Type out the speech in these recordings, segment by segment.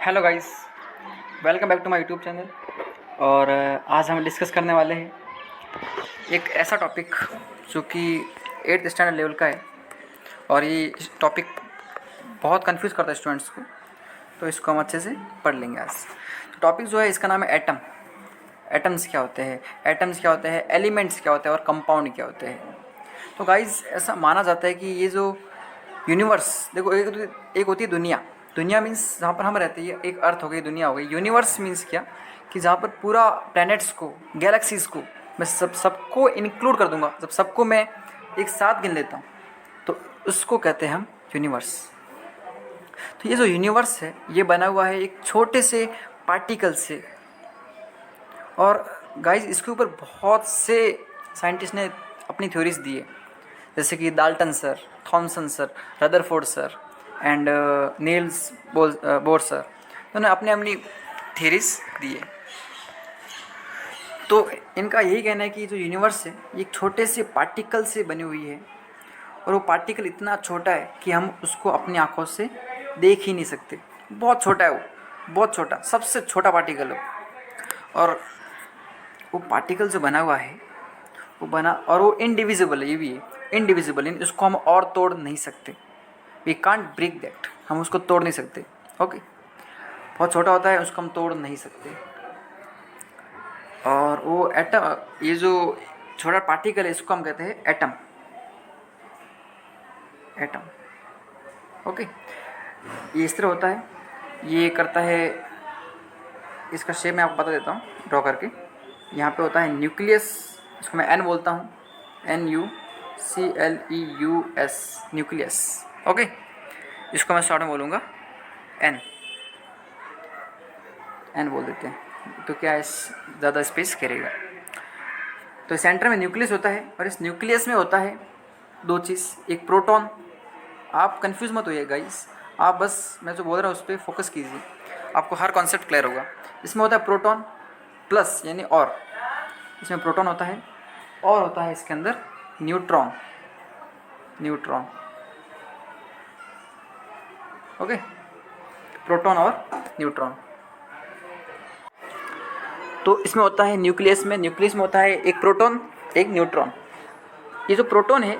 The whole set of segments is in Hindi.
Hello guys, welcome back to my YouTube channel. और आज हम डिस्कस करने वाले हैं एक ऐसा टॉपिक जो कि 8th स्टैंडर्ड लेवल का है। और ये टॉपिक बहुत कंफ्यूज करता है स्टूडेंट्स को, तो इसको हम अच्छे से पढ़ लेंगे आज। तो टॉपिक जो है इसका नाम है एटम। एटम्स क्या होते हैं, एटम्स क्या होते हैं, एलिमेंट्स क्या होते हैं और कंपाउंड क्या होते हैं। तो गाइस ऐसा माना जाता है कि ये जो यूनिवर्स, देखो एक होती है दुनिया। दुनिया मीन्स जहाँ पर हम रहते हैं, एक अर्थ हो गई, दुनिया हो गई। यूनिवर्स मीन्स क्या, कि जहाँ पर पूरा प्लैनेट्स को, गैलेक्सीज़ को मैं सबको इंक्लूड कर दूंगा। जब सबको मैं एक साथ गिन लेता हूँ तो उसको कहते हैं हम यूनिवर्स। तो ये जो यूनिवर्स है ये बना हुआ है एक छोटे से पार्टिकल से। और गाइस इसके ऊपर बहुत से साइंटिस्ट ने अपनी थ्योरीज दी है, जैसे कि Dalton sir, Thomson sir, Rutherford sir and Niels Bohr sir. उन्होंने अपनी अपनी थ्योरीज दी है। तो इनका यही कहना है कि जो यूनिवर्स है ये एक छोटे से पार्टिकल से बनी हुई है। और वो पार्टिकल इतना छोटा है कि हम उसको अपनी आंखों से देख ही नहीं सकते। बहुत छोटा है वो, बहुत छोटा, सबसे छोटा पार्टिकल है। और वो पार्टिकल जो बना हुआ है वो बना, और वो इनडिविजिबल है, ये भी है इनडिविजिबल। इसको हम और तोड़ नहीं सकते। वी कांट ब्रेक दैट, हम उसको तोड़ नहीं सकते। ओके, बहुत छोटा होता है, उसको हम तोड़ नहीं सकते। और वो एटम, ये जो छोटा पार्टिकल है इसको हम कहते हैं एटम। Atom, okay. ये इस तरह होता है, ये करता है, इसका शेप मैं आपको बता देता हूँ ड्रॉ करके। यहाँ पे होता है न्यूक्लियस, इसको मैं एन बोलता हूँ, NUCLEUS, न्यूक्लियस। ओके, इसको मैं शॉर्ट में बोलूँगा एन, एन बोल देते हैं तो क्या ज़्यादा स्पेस करेगा। तो सेंटर में न्यूक्लियस होता है और इस न्यूक्लियस में होता है दो चीज़, एक प्रोटॉन। आप कंफ्यूज मत होइए गाइस, आप बस मैं जो बोल रहा हूँ उस पर फोकस कीजिए, आपको हर कॉन्सेप्ट क्लियर होगा। इसमें होता है प्रोटॉन प्लस यानी और, इसमें प्रोटॉन होता है और होता है इसके अंदर न्यूट्रॉन। न्यूट्रॉन, ओके, प्रोटॉन और न्यूट्रॉन। तो इसमें होता है न्यूक्लियस में होता है एक प्रोटॉन एक न्यूट्रॉन। ये जो प्रोटॉन है,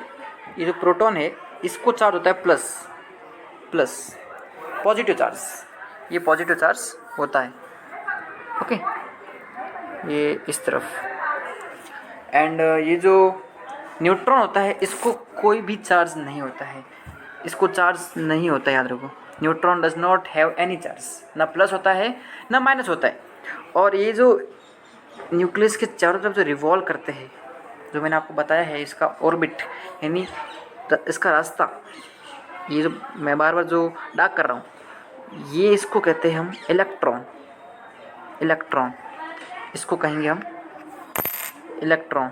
ये जो प्रोटॉन है इसको चार्ज होता है प्लस, प्लस पॉजिटिव चार्ज, ये पॉजिटिव चार्ज होता है। ओके, ये इस तरफ। एंड ये जो न्यूट्रॉन होता है इसको कोई भी चार्ज नहीं होता है, इसको चार्ज नहीं होता है, याद रखो। Neutron does not have any charge, ना प्लस होता है ना माइनस होता है। और ये जो न्यूक्लियस के चारों तरफ जो रिवॉल्व करते हैं, जो मैंने आपको बताया है, इसका ऑर्बिट यानी इसका रास्ता, ये जो मैं बार बार जो डार्क कर रहा हूँ, ये इसको कहते हैं हम इलेक्ट्रॉन। इलेक्ट्रॉन, इसको कहेंगे हम इलेक्ट्रॉन।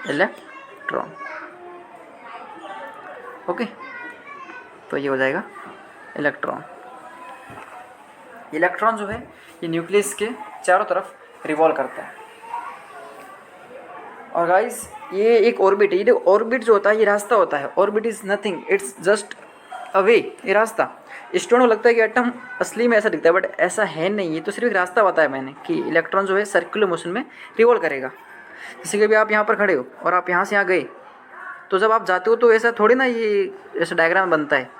इलेक्ट्रॉन, ओके, तो ये हो जाएगा इलेक्ट्रॉन। इलेक्ट्रॉन जो है ये न्यूक्लियस के चारों तरफ रिवॉल्व करता है। और गाइस ये एक ऑर्बिट है, ये ऑर्बिट जो होता है ये रास्ता होता है। Orbit is nothing, it's just a way, ये रास्ता। स्टूडेंट को लगता है कि एटम असली में ऐसा दिखता है, बट ऐसा है नहीं। ये तो सिर्फ एक रास्ता बताया मैंने कि इलेक्ट्रॉन जो है सर्कुलर मोशन में रिवॉल्व करेगा। जैसे कि अभी आप यहाँ पर खड़े हो और आप यहाँ से यहाँ गए, तो जब आप जाते हो तो ऐसा थोड़ी ना ये ऐसा डायग्राम बनता है।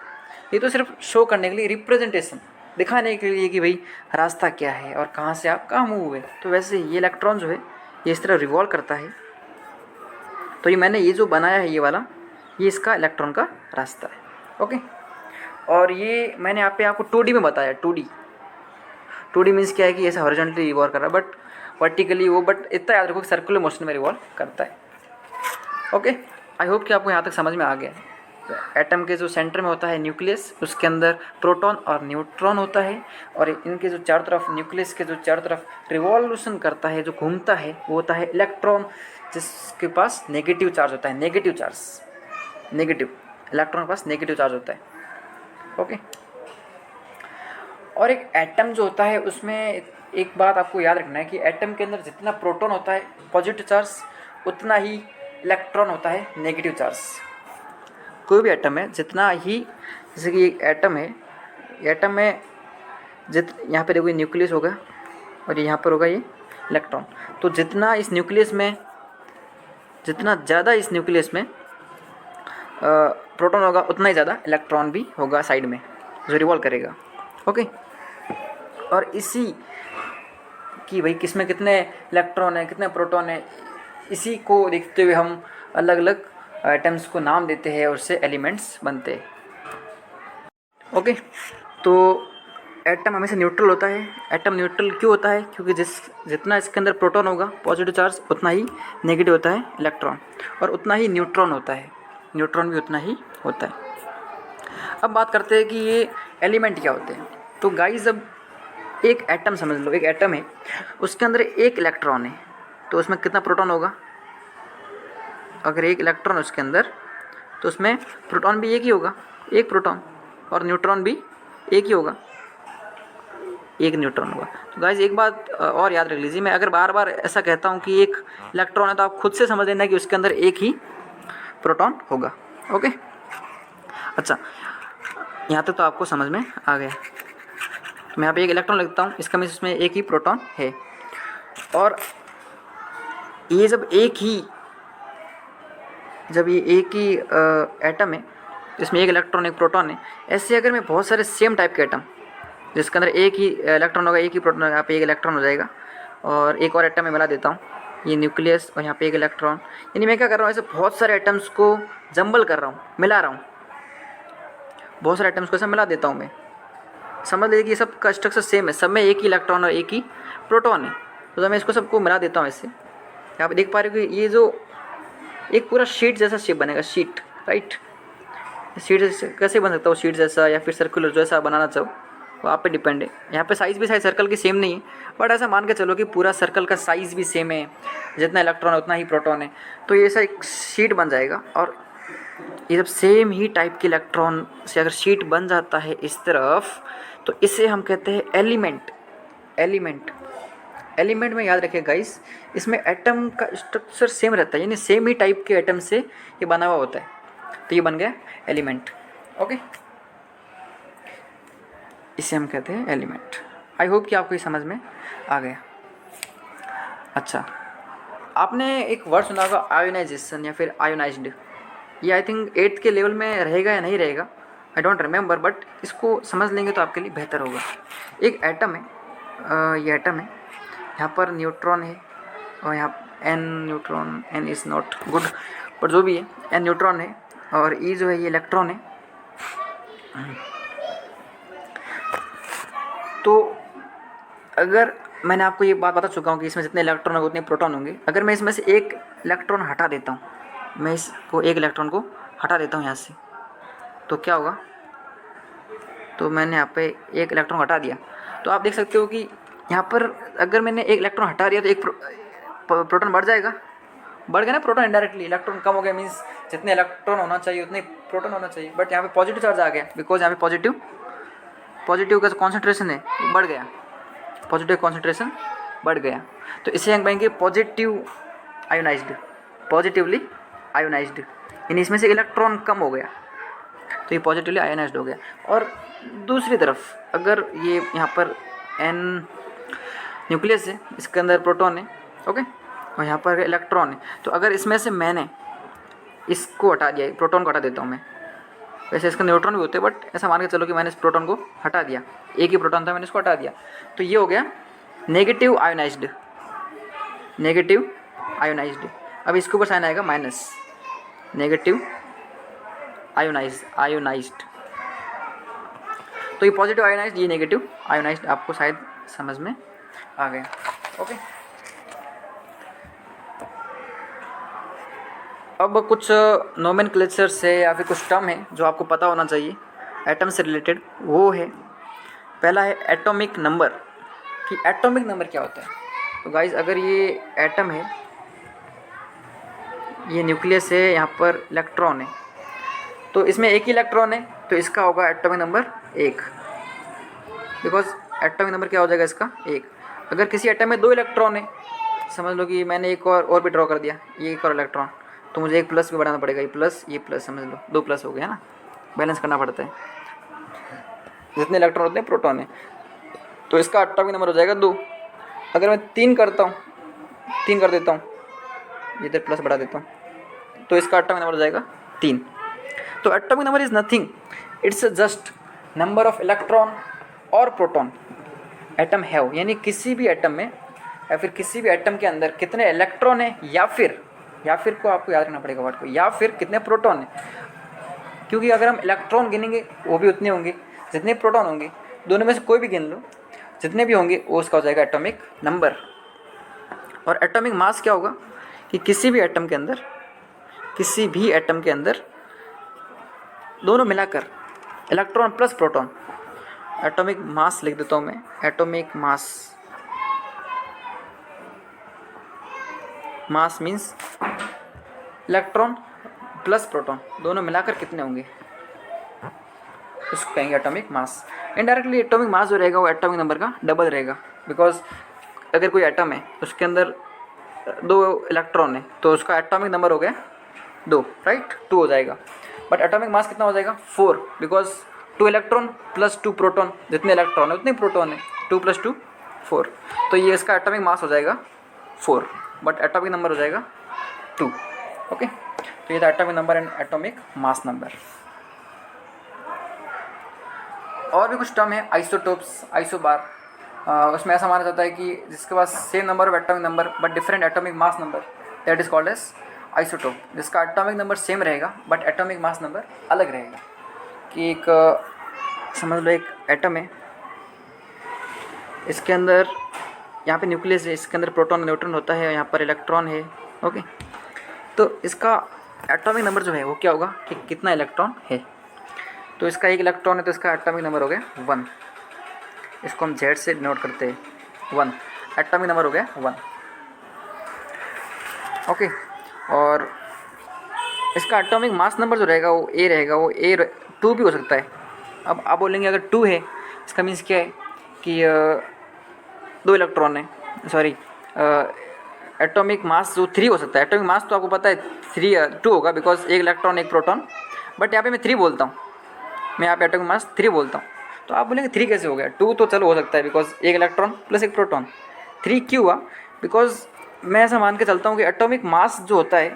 ये तो सिर्फ शो करने के लिए, रिप्रेजेंटेशन दिखाने के लिए कि भाई रास्ता क्या है और कहाँ से आप कहाँ मूव हुए। तो वैसे ये इलेक्ट्रॉन जो है ये इस तरह रिवॉल्व करता है। तो ये मैंने ये जो बनाया है ये वाला, ये इसका इलेक्ट्रॉन का रास्ता है। ओके, और ये मैंने यहाँ पे आपको 2D में बताया। 2D मीन्स क्या है कि ऐसा हॉरिजॉन्टली रिवॉल्व कर रहा है, बट वर्टिकली वो, बट इतना याद रखो कि सर्कुलर मोशन में रिवॉल्व करता है। ओके, आई होप कि आपको यहाँ तक समझ में आ गया। तो एटम के जो सेंटर में होता है न्यूक्लियस, उसके अंदर प्रोटॉन और न्यूट्रॉन होता है। और इनके जो चारों तरफ, न्यूक्लियस के जो चारों तरफ रिवॉल्यूशन करता है, जो घूमता है, वो होता है इलेक्ट्रॉन, जिसके पास नेगेटिव चार्ज होता है। नेगेटिव चार्ज, नेगेटिव, इलेक्ट्रॉन के पास नेगेटिव चार्ज होता है। ओके, और एक एटम जो होता है उसमें एक बात आपको याद रखना है कि एटम के अंदर जितना प्रोटॉन होता है पॉजिटिव चार्ज, उतना ही इलेक्ट्रॉन होता है नेगेटिव चार्ज। कोई भी एटम है जितना ही, जैसे कि एक एटम है, एटम में यहाँ पे देखो ये न्यूक्लियस होगा और यहाँ पर होगा ये इलेक्ट्रॉन। तो जितना ज़्यादा इस न्यूक्लियस में प्रोटॉन होगा उतना ही ज़्यादा इलेक्ट्रॉन भी होगा साइड में जो रिवॉल्व करेगा। ओके, और इसी कि भाई किसमें कितने इलेक्ट्रॉन है कितने प्रोटॉन है, इसी को देखते हुए हम अलग अलग एटम्स को नाम देते हैं और उससे एलिमेंट्स बनते हैं। ओके, तो एटम हमेशा न्यूट्रल होता है। एटम न्यूट्रल क्यों होता है? क्योंकि जितना इसके अंदर प्रोटॉन होगा पॉजिटिव चार्ज, उतना ही नेगेटिव होता है इलेक्ट्रॉन, और उतना ही न्यूट्रॉन होता है, न्यूट्रॉन भी उतना ही होता है। अब बात करते हैं कि ये एलिमेंट क्या होते हैं। तो गाइस, अब एक एटम समझ लो, एक एटम है, उसके अंदर एक इलेक्ट्रॉन है, तो उसमें कितना प्रोटॉन होगा? अगर एक इलेक्ट्रॉन है उसके अंदर, तो उसमें प्रोटॉन भी एक ही होगा, एक प्रोटॉन, और न्यूट्रॉन भी एक ही होगा, एक न्यूट्रॉन होगा। तो गाइस एक बात और याद रख लीजिए, मैं अगर बार बार ऐसा कहता हूँ कि एक इलेक्ट्रॉन है, तो आप खुद से समझ लेना कि उसके अंदर एक ही प्रोटॉन होगा। ओके, अच्छा, यहाँ तक तो आपको समझ में आ गया। तो मैं यहाँ पे एक इलेक्ट्रॉन लिखता हूँ, इसका मीन्स इसमें एक ही प्रोटॉन है। और ये जब ये एक ही एटम है, इसमें एक इलेक्ट्रॉन एक प्रोटॉन है, ऐसे अगर मैं बहुत सारे सेम टाइप के एटम जिसके अंदर एक ही इलेक्ट्रॉन होगा एक ही प्रोटॉन होगा, यहाँ पे एक इलेक्ट्रॉन हो जाएगा, और एक और एटम में मिला देता हूँ, ये न्यूक्लियस, और यहाँ पे एक इलेक्ट्रॉन। यानी मैं क्या कर रहा हूँ, ऐसे बहुत सारे एटम्स को जंबल कर रहा हूँ, मिला रहा हूँ, बहुत सारे एटम्स को ऐसे मिला देता हूँ मैं। समझ लीजिए कि सब का स्ट्रक्चर सेम है, सब में एक ही इलेक्ट्रॉन और एक ही प्रोटॉन है। तो मैं इसको सबको मिला देता हूँ ऐसे। यहाँ पे देख पा रहे हो कि ये जो एक पूरा शीट जैसा शेप बनेगा, शीट, राइट। शीट कैसे बन सकता हो, शीट जैसा या फिर सर्कुलर, जैसा बनाना चाहो वो आप पे डिपेंड है। यहाँ पे साइज़ भी शायद सर्कल की सेम नहीं है, बट ऐसा मान के चलो कि पूरा सर्कल का साइज़ भी सेम है, जितना इलेक्ट्रॉन है उतना ही प्रोटॉन है, तो ये ऐसा एक शीट बन जाएगा। और ये जब सेम ही टाइप के इलेक्ट्रॉन से अगर शीट बन जाता है इस तरफ, तो इसे हम कहते हैं एलिमेंट। एलिमेंट में याद रखिए गाइस, इसमें एटम का स्ट्रक्चर सेम रहता है, यानी सेम ही टाइप के एटम से ये बना हुआ होता है, तो ये बन गया एलिमेंट। ओके, इसे हम कहते हैं एलिमेंट। आई होप कि आपको ये समझ में आ गया। अच्छा, आपने एक वर्ड सुना होगा आयोनाइजेशन या फिर आयोनाइज्ड। ये आई थिंक 8th के लेवल में रहेगा या नहीं रहेगा, आई डोंट रिमेंबर, बट इसको समझ लेंगे तो आपके लिए बेहतर होगा। एक एटम है, ये एटम है, यहाँ पर न्यूट्रॉन है, और यहाँ n neutron, n is not good, पर जो भी है n न्यूट्रॉन है, और E जो है ये इलेक्ट्रॉन है। तो अगर मैंने आपको ये बात बता चुका हूँ कि इसमें जितने इलेक्ट्रॉन होंगे उतने प्रोटॉन होंगे, अगर मैं इसमें से एक इलेक्ट्रॉन हटा देता हूँ, मैं इसको एक इलेक्ट्रॉन को हटा देता हूँ यहाँ से, तो क्या होगा? तो मैंने यहाँ पे एक इलेक्ट्रॉन हटा दिया, तो आप देख सकते हो कि यहाँ पर अगर मैंने एक इलेक्ट्रॉन हटा दिया तो एक प्रोटॉन बढ़ जाएगा, बढ़ गया ना प्रोटॉन इनडायरेक्टली। इलेक्ट्रॉन कम हो गया मीन्स जितने इलेक्ट्रॉन होना चाहिए उतने प्रोटॉन होना चाहिए, बट यहाँ पे पॉजिटिव चार्ज आ गया, बिकॉज यहाँ पे पॉजिटिव का कॉन्सेंट्रेशन है बढ़ गया, पॉजिटिव कॉन्सेंट्रेशन बढ़ गया, तो इसे हम कहेंगे पॉजिटिव आयोनाइज्ड, पॉजिटिवली आयोनाइज्ड, यानी इसमें से इलेक्ट्रॉन कम हो गया, तो ये पॉजिटिवली आयोनाइज्ड हो गया। और दूसरी तरफ अगर ये यहाँ पर n न्यूक्लियस है, इसके अंदर प्रोटॉन है, ओके, और यहाँ पर इलेक्ट्रॉन है, तो अगर इसमें से मैंने इसको हटा दिया, प्रोटॉन को हटा देता हूँ मैं, वैसे इसके न्यूट्रॉन भी होते हैं, बट ऐसा मान के चलो कि मैंने इस प्रोटॉन को हटा दिया, एक ही प्रोटॉन था, मैंने इसको हटा दिया, तो ये हो गया नेगेटिव आयोनाइज्ड, नेगेटिव आयोनाइज्ड। अब इसके ऊपर साइन आएगा माइनस, नेगेटिव आयोनाइज्ड। तो ये पॉजिटिव आयोनाइज्ड, ये नेगेटिव आयोनाइज्ड, आपको शायद समझ में आ गया। ओके, अब कुछ नोमेनक्लेचर्स है या फिर कुछ टर्म है जो आपको पता होना चाहिए एटम से रिलेटेड। वो है, पहला है एटॉमिक नंबर, कि एटॉमिक नंबर क्या होता है। तो गाइज अगर ये एटम है, ये न्यूक्लियस है, यहाँ पर इलेक्ट्रॉन है, तो इसमें एक ही इलेक्ट्रॉन है, तो इसका होगा atomic number 1, because atomic number क्या हो जाएगा इसका 1। अगर किसी एटम में 2 इलेक्ट्रॉन है, समझ लो कि मैंने एक और भी ड्रॉ कर दिया, ये एक और इलेक्ट्रॉन, तो मुझे एक प्लस भी बढ़ाना पड़ेगा, ये प्लस समझ लो 2 प्लस हो गया ना, बैलेंस करना पड़ता है, जितने इलेक्ट्रॉन उतने प्रोटॉन है। तो इसका एटॉमिक नंबर हो जाएगा 2। अगर मैं 3 करता हूँ, 3 कर देता हूँ, इधर प्लस बढ़ा देता हूँ, तो इसका एटॉमिक नंबर हो जाएगा 3। तो atomic number is nothing, it's just number of electron और प्रोटॉन एटम है, यानी किसी भी एटम में या फिर किसी भी एटम के अंदर कितने इलेक्ट्रॉन है, या फिर को आपको याद रखना पड़ेगा वर्ड को, या फिर कितने प्रोटॉन है। क्योंकि अगर हम इलेक्ट्रॉन गिनेंगे वो भी उतने होंगे जितने प्रोटॉन होंगे, दोनों में से कोई भी गिन लो, जितने भी होंगे वो उसका हो जाएगा एटॉमिक नंबर। और एटॉमिक मास क्या होगा कि किसी भी एटम के अंदर दोनों मिलाकर electron plus proton, atomic mass लिख देता हूँ मैं, atomic mass means electron plus proton दोनों मिलाकर कितने होंगे, उसको कहेंगे atomic mass. Indirectly atomic mass जो रहेगा वो एटॉमिक नंबर का डबल रहेगा, बिकॉज अगर कोई एटम है उसके अंदर 2 इलेक्ट्रॉन है तो उसका एटॉमिक नंबर हो गया 2, राइट, 2 हो जाएगा। बट एटॉमिक मास कितना हो जाएगा 4, बिकॉज 2 इलेक्ट्रॉन प्लस 2 प्रोटॉन, जितने इलेक्ट्रॉन है उतने प्रोटॉन है, 2 + 2 4, तो ये इसका एटॉमिक मास हो जाएगा 4, बट एटॉमिक नंबर हो जाएगा 2। ओके, तो ये था atomic number and atomic mass number. और भी कुछ टर्म है, आइसोटोप्स, आइसोबार, उसमें ऐसा माना जाता है कि जिसके पास same number of atomic number but different atomic mass number, that is called as isotope. जिसका एटॉमिक नंबर सेम रहेगा बट एटॉमिक मास नंबर अलग रहेगा। कि एक समझ लो एक एटम है, इसके अंदर यहाँ पे न्यूक्लियस है, इसके अंदर प्रोटॉन न्यूट्रॉन होता है, यहाँ पर इलेक्ट्रॉन है। ओके, तो इसका एटॉमिक नंबर जो है वो क्या होगा कि कितना इलेक्ट्रॉन है। तो इसका 1 इलेक्ट्रॉन है तो इसका एटॉमिक नंबर हो गया 1, इसको हम Z से डिनोट करते हैं 1, एटॉमिक नंबर हो गया 1। ओके, और इसका एटॉमिक मास नंबर जो रहेगा वो A रहेगा, वो A2 भी हो सकता है। अब आप बोलेंगे अगर 2 है इसका मीन्स क्या है कि 2 इलेक्ट्रॉन है, सॉरी एटॉमिक मास जो 3 हो सकता है। एटॉमिक मास तो आपको पता है 2 होगा, बिकॉज 1 इलेक्ट्रॉन 1 प्रोटॉन, बट यहाँ पे मैं 3 बोलता हूँ, मैं यहाँ पे एटॉमिक मास 3 बोलता हूँ। तो आप बोलेंगे 3 कैसे हो गया, 2 तो चलो हो सकता है बिकॉज 1 इलेक्ट्रॉन प्लस 1 प्रोटॉन, 3 क्यों हुआ, बिकॉज मैं ऐसा मान के चलता हूँ कि एटॉमिक मास जो होता है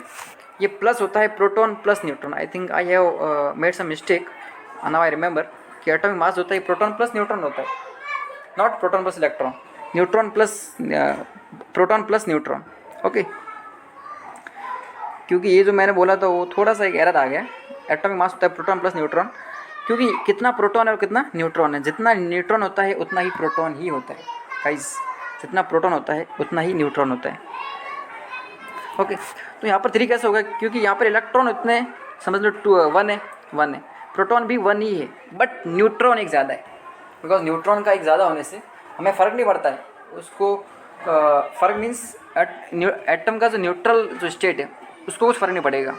ये प्लस होता है proton plus neutron. I think I have made some mistake, now I remember कि एटॉमिक मास होता है प्रोटॉन प्लस न्यूट्रॉन होता है, not proton plus electron, neutron plus proton plus neutron. Okay, क्योंकि ये जो मैंने बोला था वो थोड़ा सा एक एरर आ गया। एटॉमिक मास होता है प्रोटॉन प्लस न्यूट्रॉन, क्योंकि कितना प्रोटॉन है और कितना न्यूट्रॉन है, जितना न्यूट्रॉन होता है उतना ही प्रोटॉन ही होता है गाइस, जितना प्रोटॉन होता है उतना ही न्यूट्रॉन होता है। ओके, तो यहाँ पर 3 कैसे होगा, क्योंकि यहाँ पर इलेक्ट्रॉन उतने समझ लो 1 है, प्रोटॉन भी 1 ही है, बट न्यूट्रॉन एक ज़्यादा है, बिकॉज न्यूट्रॉन का एक ज़्यादा होने से हमें फ़र्क नहीं पड़ता है उसको, फ़र्क मीन्स एटम का जो न्यूट्रल जो स्टेट है उसको कुछ फ़र्क नहीं पड़ेगा,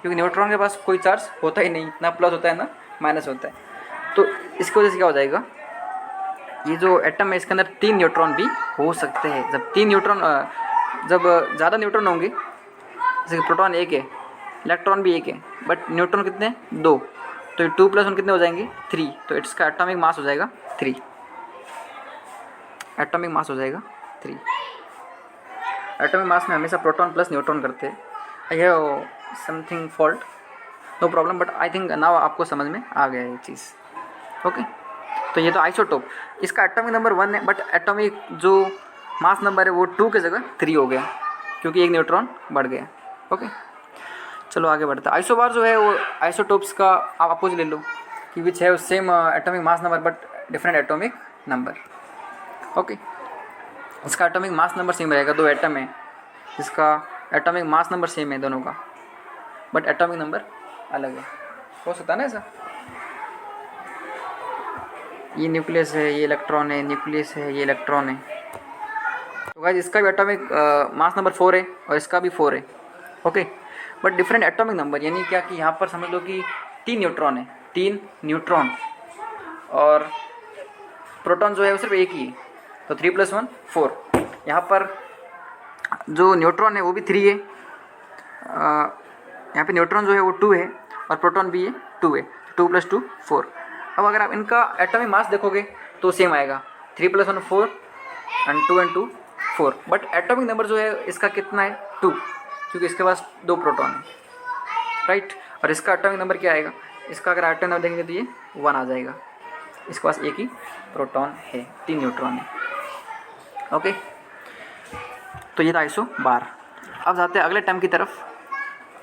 क्योंकि न्यूट्रॉन के पास कोई चार्ज होता ही नहीं, ना प्लस होता है ना माइनस होता है। तो इसकी वजह से क्या हो जाएगा, ये जो एटम है इसके अंदर 3 न्यूट्रॉन भी हो सकते हैं। जब ज़्यादा न्यूट्रॉन होंगे, जैसे कि प्रोटॉन 1 है, इलेक्ट्रॉन भी 1 है, बट न्यूट्रॉन कितने 2, तो 2 + 1 कितने हो जाएंगे 3, तो इसका एटॉमिक मास हो जाएगा 3, एटॉमिक मास हो जाएगा 3। एटॉमिक मास में हमेशा प्रोटॉन प्लस न्यूट्रॉन करते हैं। I have something fault, no problem, but I think now आपको समझ में आ गया ये चीज़। ओके, तो ये तो आइसोटोप, इसका एटॉमिक नंबर 1 है, बट एटॉमिक जो मास नंबर है वो 2 की जगह 3 हो गया, क्योंकि 1 न्यूट्रॉन बढ़ गया। ओके, चलो आगे बढ़ते हैं। आइसोबार जो है वो आइसोटोप्स का आप अपोज ले लो कि विच है same atomic mass number but different atomic number. Okay, इसका एटॉमिक मास नंबर सेम रहेगा, 2 एटम है जिसका एटॉमिक मास नंबर सेम है दोनों का, बट एटॉमिक नंबर अलग है। हो सकता है ना ऐसा, ये न्यूक्लियस है, ये इलेक्ट्रॉन है, न्यूक्लियस है, ये इलेक्ट्रॉन है। तो गाइस इसका भी एटॉमिक मास नंबर 4 है और इसका भी 4 है। Okay, but different atomic number, यानी क्या कि यहाँ पर समझ लो कि 3 न्यूट्रॉन है, 3 न्यूट्रॉन, और प्रोटॉन जो है वो सिर्फ 1 ही है, तो 3 + 1 4। यहाँ पर जो न्यूट्रॉन है वो भी 3 है, यहाँ पे न्यूट्रॉन जो है वो 2 है और प्रोटॉन भी है 2 है, 2 + 2 4। अब अगर आप इनका एटॉमिक मास देखोगे तो सेम आएगा, 3 + 1 4 and 2 and 2 4, but atomic number जो है इसका कितना है 2, क्योंकि इसके पास 2 प्रोटॉन है, राइट। और इसका एटॉमिक नंबर क्या आएगा, इसका अगर एटॉमिक नंबर देखेंगे तो ये 1 आ जाएगा। इसके पास एक ही प्रोटॉन है, 3 न्यूट्रॉन है, ओके। तो ये था आइसोबार। अब जाते हैं अगले टर्म की तरफ।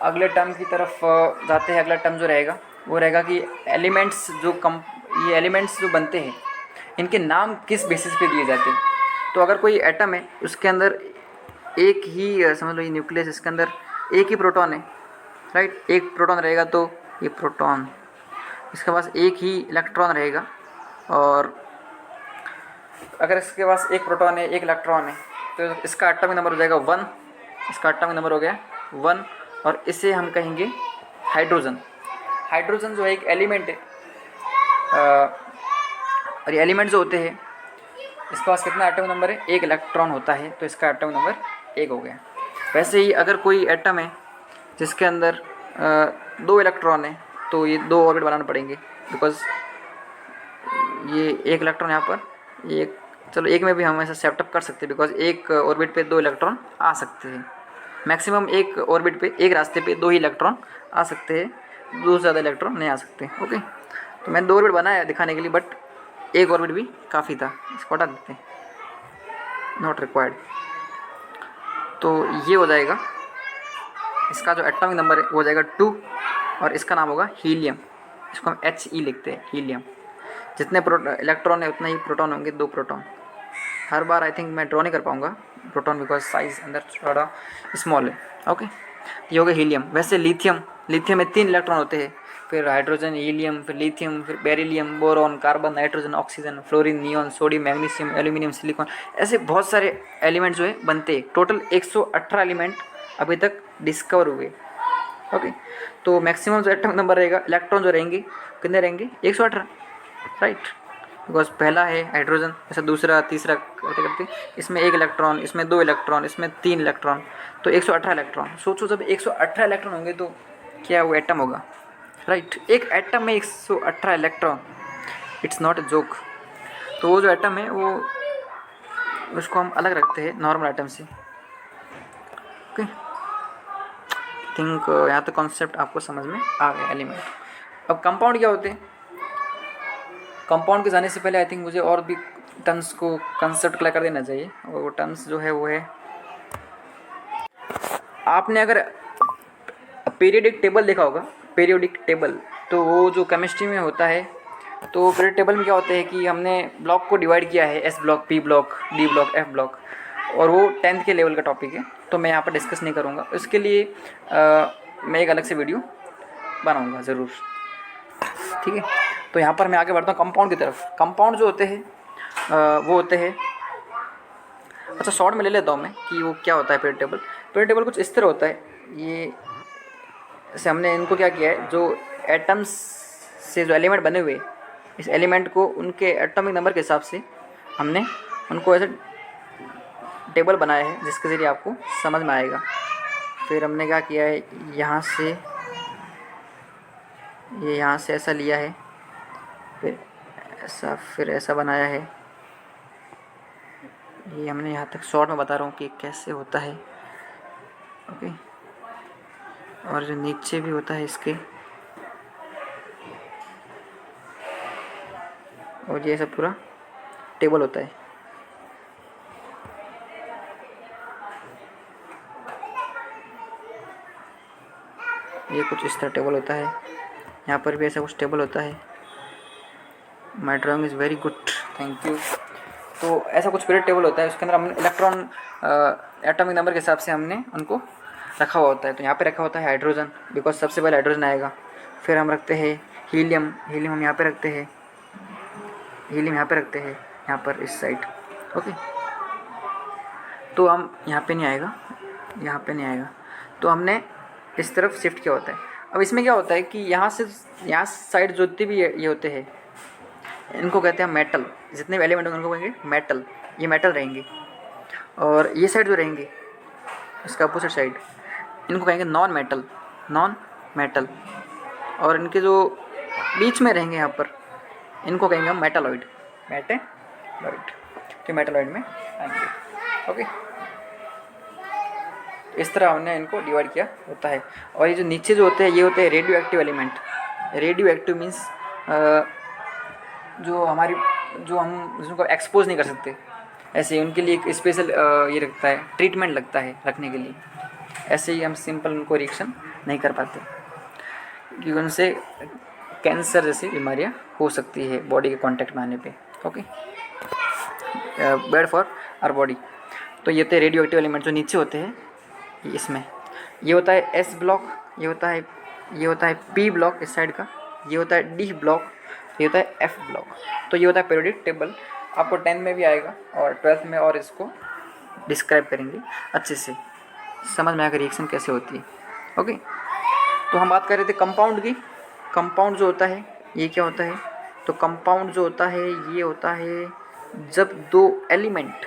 अगले टर्म की तरफ जाते हैं। अगला टर्म जो रहेगा वो रहेगा कि एलिमेंट्स ये एलिमेंट्स जो बनते हैं इनके नाम किस बेसिस पे दिए जाते हैं। तो अगर कोई एटम है उसके अंदर एक ही समझ लो ये न्यूक्लियस, इसके अंदर एक ही प्रोटॉन है, राइट। एक प्रोटॉन रहेगा तो ये प्रोटॉन, इसके पास एक ही इलेक्ट्रॉन रहेगा। और अगर इसके पास एक प्रोटॉन है एक इलेक्ट्रॉन है तो इसका एटॉमिक नंबर हो जाएगा 1। इसका एटॉमिक नंबर हो गया 1। और इसे हम कहेंगे हाइड्रोजन। हाइड्रोजन जो है एक एलिमेंट है, और ये एलिमेंट जो होते हैं इसके पास कितना एटॉमिक नंबर है, एक इलेक्ट्रॉन होता है, तो इसका एटॉमिक नंबर 1 हो गया। वैसे ही अगर कोई एटम है जिसके अंदर 2 इलेक्ट्रॉन है तो ये 2 ऑर्बिट बनाने पड़ेंगे, बिकॉज ये एक इलेक्ट्रॉन यहाँ पर एक, चलो एक में भी हम ऐसा सेटअप कर सकते हैं, बिकॉज एक ऑर्बिट पे 2 इलेक्ट्रॉन आ सकते हैं। मैक्सिमम एक ऑर्बिट पे, एक रास्ते पे 2 ही इलेक्ट्रॉन आ सकते हैं, 2 से ज़्यादा इलेक्ट्रॉन नहीं आ सकते, ओके। तो मैंने 2 ऑर्बिट बनाया दिखाने के लिए, बट एक ऑर्बिट भी काफ़ी था, इसको हटा देते हैं, नॉट रिक्वायर्ड। तो ये हो जाएगा, इसका जो एटॉमिक नंबर है वो हो जाएगा 2, और इसका नाम होगा हीलियम। इसको हम He लिखते हैं, हीलियम। जितने इलेक्ट्रॉन है उतना ही प्रोटॉन होंगे, 2 proton. Her bar I think मैं ड्रॉ नहीं कर पाऊँगा प्रोटॉन, बिकॉज साइज़ अंदर थोड़ा स्मॉल है, ओके। ये हो गया हीलियम। वैसे लिथियम में 3 इलेक्ट्रॉन होते हैं, फिर हाइड्रोजन, हीलियम, फिर लिथियम, फिर beryllium, boron, carbon, nitrogen, oxygen, fluorine, neon, sodium, magnesium, aluminium, silicon, ऐसे बहुत सारे एलिमेंट जो है बनते हैं। टोटल 118 एलिमेंट अभी तक डिस्कवर हुए, ओके। तो मैक्सिमम जो एटॉमिक नंबर रहेगा, इलेक्ट्रॉन जो रहेंगे कितने रहेंगे, 118, राइट। बिकॉज पहला है हाइड्रोजन, ऐसा दूसरा तीसरा करते करते इसमें 1 इलेक्ट्रॉन, इसमें 2 इलेक्ट्रॉन, इसमें 3 इलेक्ट्रॉन, तो 118 इलेक्ट्रॉन। सोचो जब 118 इलेक्ट्रॉन होंगे तो क्या वो एटम होगा, राइट। एक एटम में 118 electron, it's not a joke. तो वो जो एटम है वो उसको हम अलग रखते हैं नॉर्मल एटम से, ओके। थिंक यहाँ तक कॉन्सेप्ट आपको समझ में आ गया एलिमेंट। अब कंपाउंड क्या होते हैं, कंपाउंड के जाने से पहले आई थिंक मुझे और भी टर्म्स को कंसेप्ट क्लियर कर देना चाहिए। और वो टर्म्स जो है वो है, आपने अगर पीरियोडिक टेबल देखा होगा, पीरियोडिक टेबल, तो वो जो केमिस्ट्री में होता है, तो पीरियोडिक टेबल में क्या होता है कि हमने ब्लॉक को डिवाइड किया है, S block, P block, D block, F block, और वो 10th के लेवल का टॉपिक है, तो मैं यहाँ पर डिस्कस नहीं करूँगा। इसके लिए मैं एक अलग से वीडियो बनाऊँगा ज़रूर, ठीक है। तो यहाँ पर मैं आगे बढ़ता हूँ कंपाउंड की तरफ। कंपाउंड जो होते हैं वो होते हैं, अच्छा शॉर्ट में ले लेता हूँ मैं कि वो क्या होता है पीरियोडिक टेबल। पीरियोडिक टेबल कुछ इस तरह होता है, ये जैसे हमने इनको क्या किया है, जो एटम्स से जो एलिमेंट बने हुए, इस एलिमेंट को उनके एटॉमिक नंबर के हिसाब से हमने उनको ऐसे टेबल बनाया है जिसके ज़रिए आपको समझ में आएगा। फिर हमने क्या किया है, यहाँ से ये यहाँ से ऐसा लिया है, फिर ऐसा बनाया है। ये हमने यहाँ तक शॉर्ट में बता रहा हूँ कि कैसे होता है, ओके। और जो नीचे भी होता है इसके, और ये सब पूरा टेबल होता है। ये कुछ इस तरह टेबल होता है, यहाँ पर भी ऐसा कुछ टेबल होता है। माई drawing is very good, thank you. तो ऐसा कुछ पीरियड टेबल होता है, उसके अंदर हमने इलेक्ट्रॉन एटॉमिक नंबर के हिसाब से हमने उनको रखा हुआ होता है। तो यहाँ पे रखा होता है हाइड्रोजन, बिकॉज सबसे पहले हाइड्रोजन आएगा। फिर हम रखते हैं हीलियम, हीलियम हम यहाँ पे रखते हैं, हीलियम यहाँ पे रखते हैं, यहाँ पर इस साइड, ओके। तो हम यहाँ पे नहीं आएगा, यहाँ पे नहीं आएगा, तो हमने इस तरफ शिफ्ट किया होता है। अब इसमें क्या होता है कि यहाँ से यहाँ साइड जो जितने भी ये होते हैं इनको कहते हैं मेटल। जितने भी एलिमेंट होंगे उनको कहेंगे मेटल, ये मेटल रहेंगे। और ये साइड जो रहेंगे, इसका अपोजिट साइड, इनको कहेंगे नॉन मेटल, नॉन मेटल। और इनके जो बीच में रहेंगे यहाँ पर, इनको कहेंगे हम मेटालॉइड, मेटालॉइड। के मेटालॉइड में आएंगे। ओके, इस तरह हमने इनको डिवाइड किया होता है। और ये जो नीचे जो होते हैं ये होते हैं radio active element. Radio active means जो हमारी जो हम उसको एक्सपोज नहीं कर सकते, ऐसे उनके लिए एक स्पेशल ये रखता है, ट्रीटमेंट लगता है रखने के लिए। ऐसे ही हम सिंपल उनको रिएक्शन नहीं कर पाते क्योंकि उनसे कैंसर जैसी बीमारियां हो सकती है बॉडी के कांटेक्ट में आने पे। Okay, bad for our body. तो ये होते हैं रेडियो एक्टिव एलिमेंट जो नीचे होते हैं इसमें। ये होता है एस ब्लॉक, ये होता है पी ब्लॉक इस साइड का, ये होता है डी ब्लॉक, ये होता है एफ ब्लॉक। तो ये होता है पीरियोडिक टेबल, आपको 10 में भी आएगा और 12th में, और इसको डिस्क्राइब करेंगे अच्छे से, समझ में आएगा रिएक्शन कैसे होती है। ओके, तो हम बात कर रहे थे कंपाउंड की। कंपाउंड जो होता है ये क्या होता है, तो कंपाउंड जो होता है ये होता है जब दो एलिमेंट,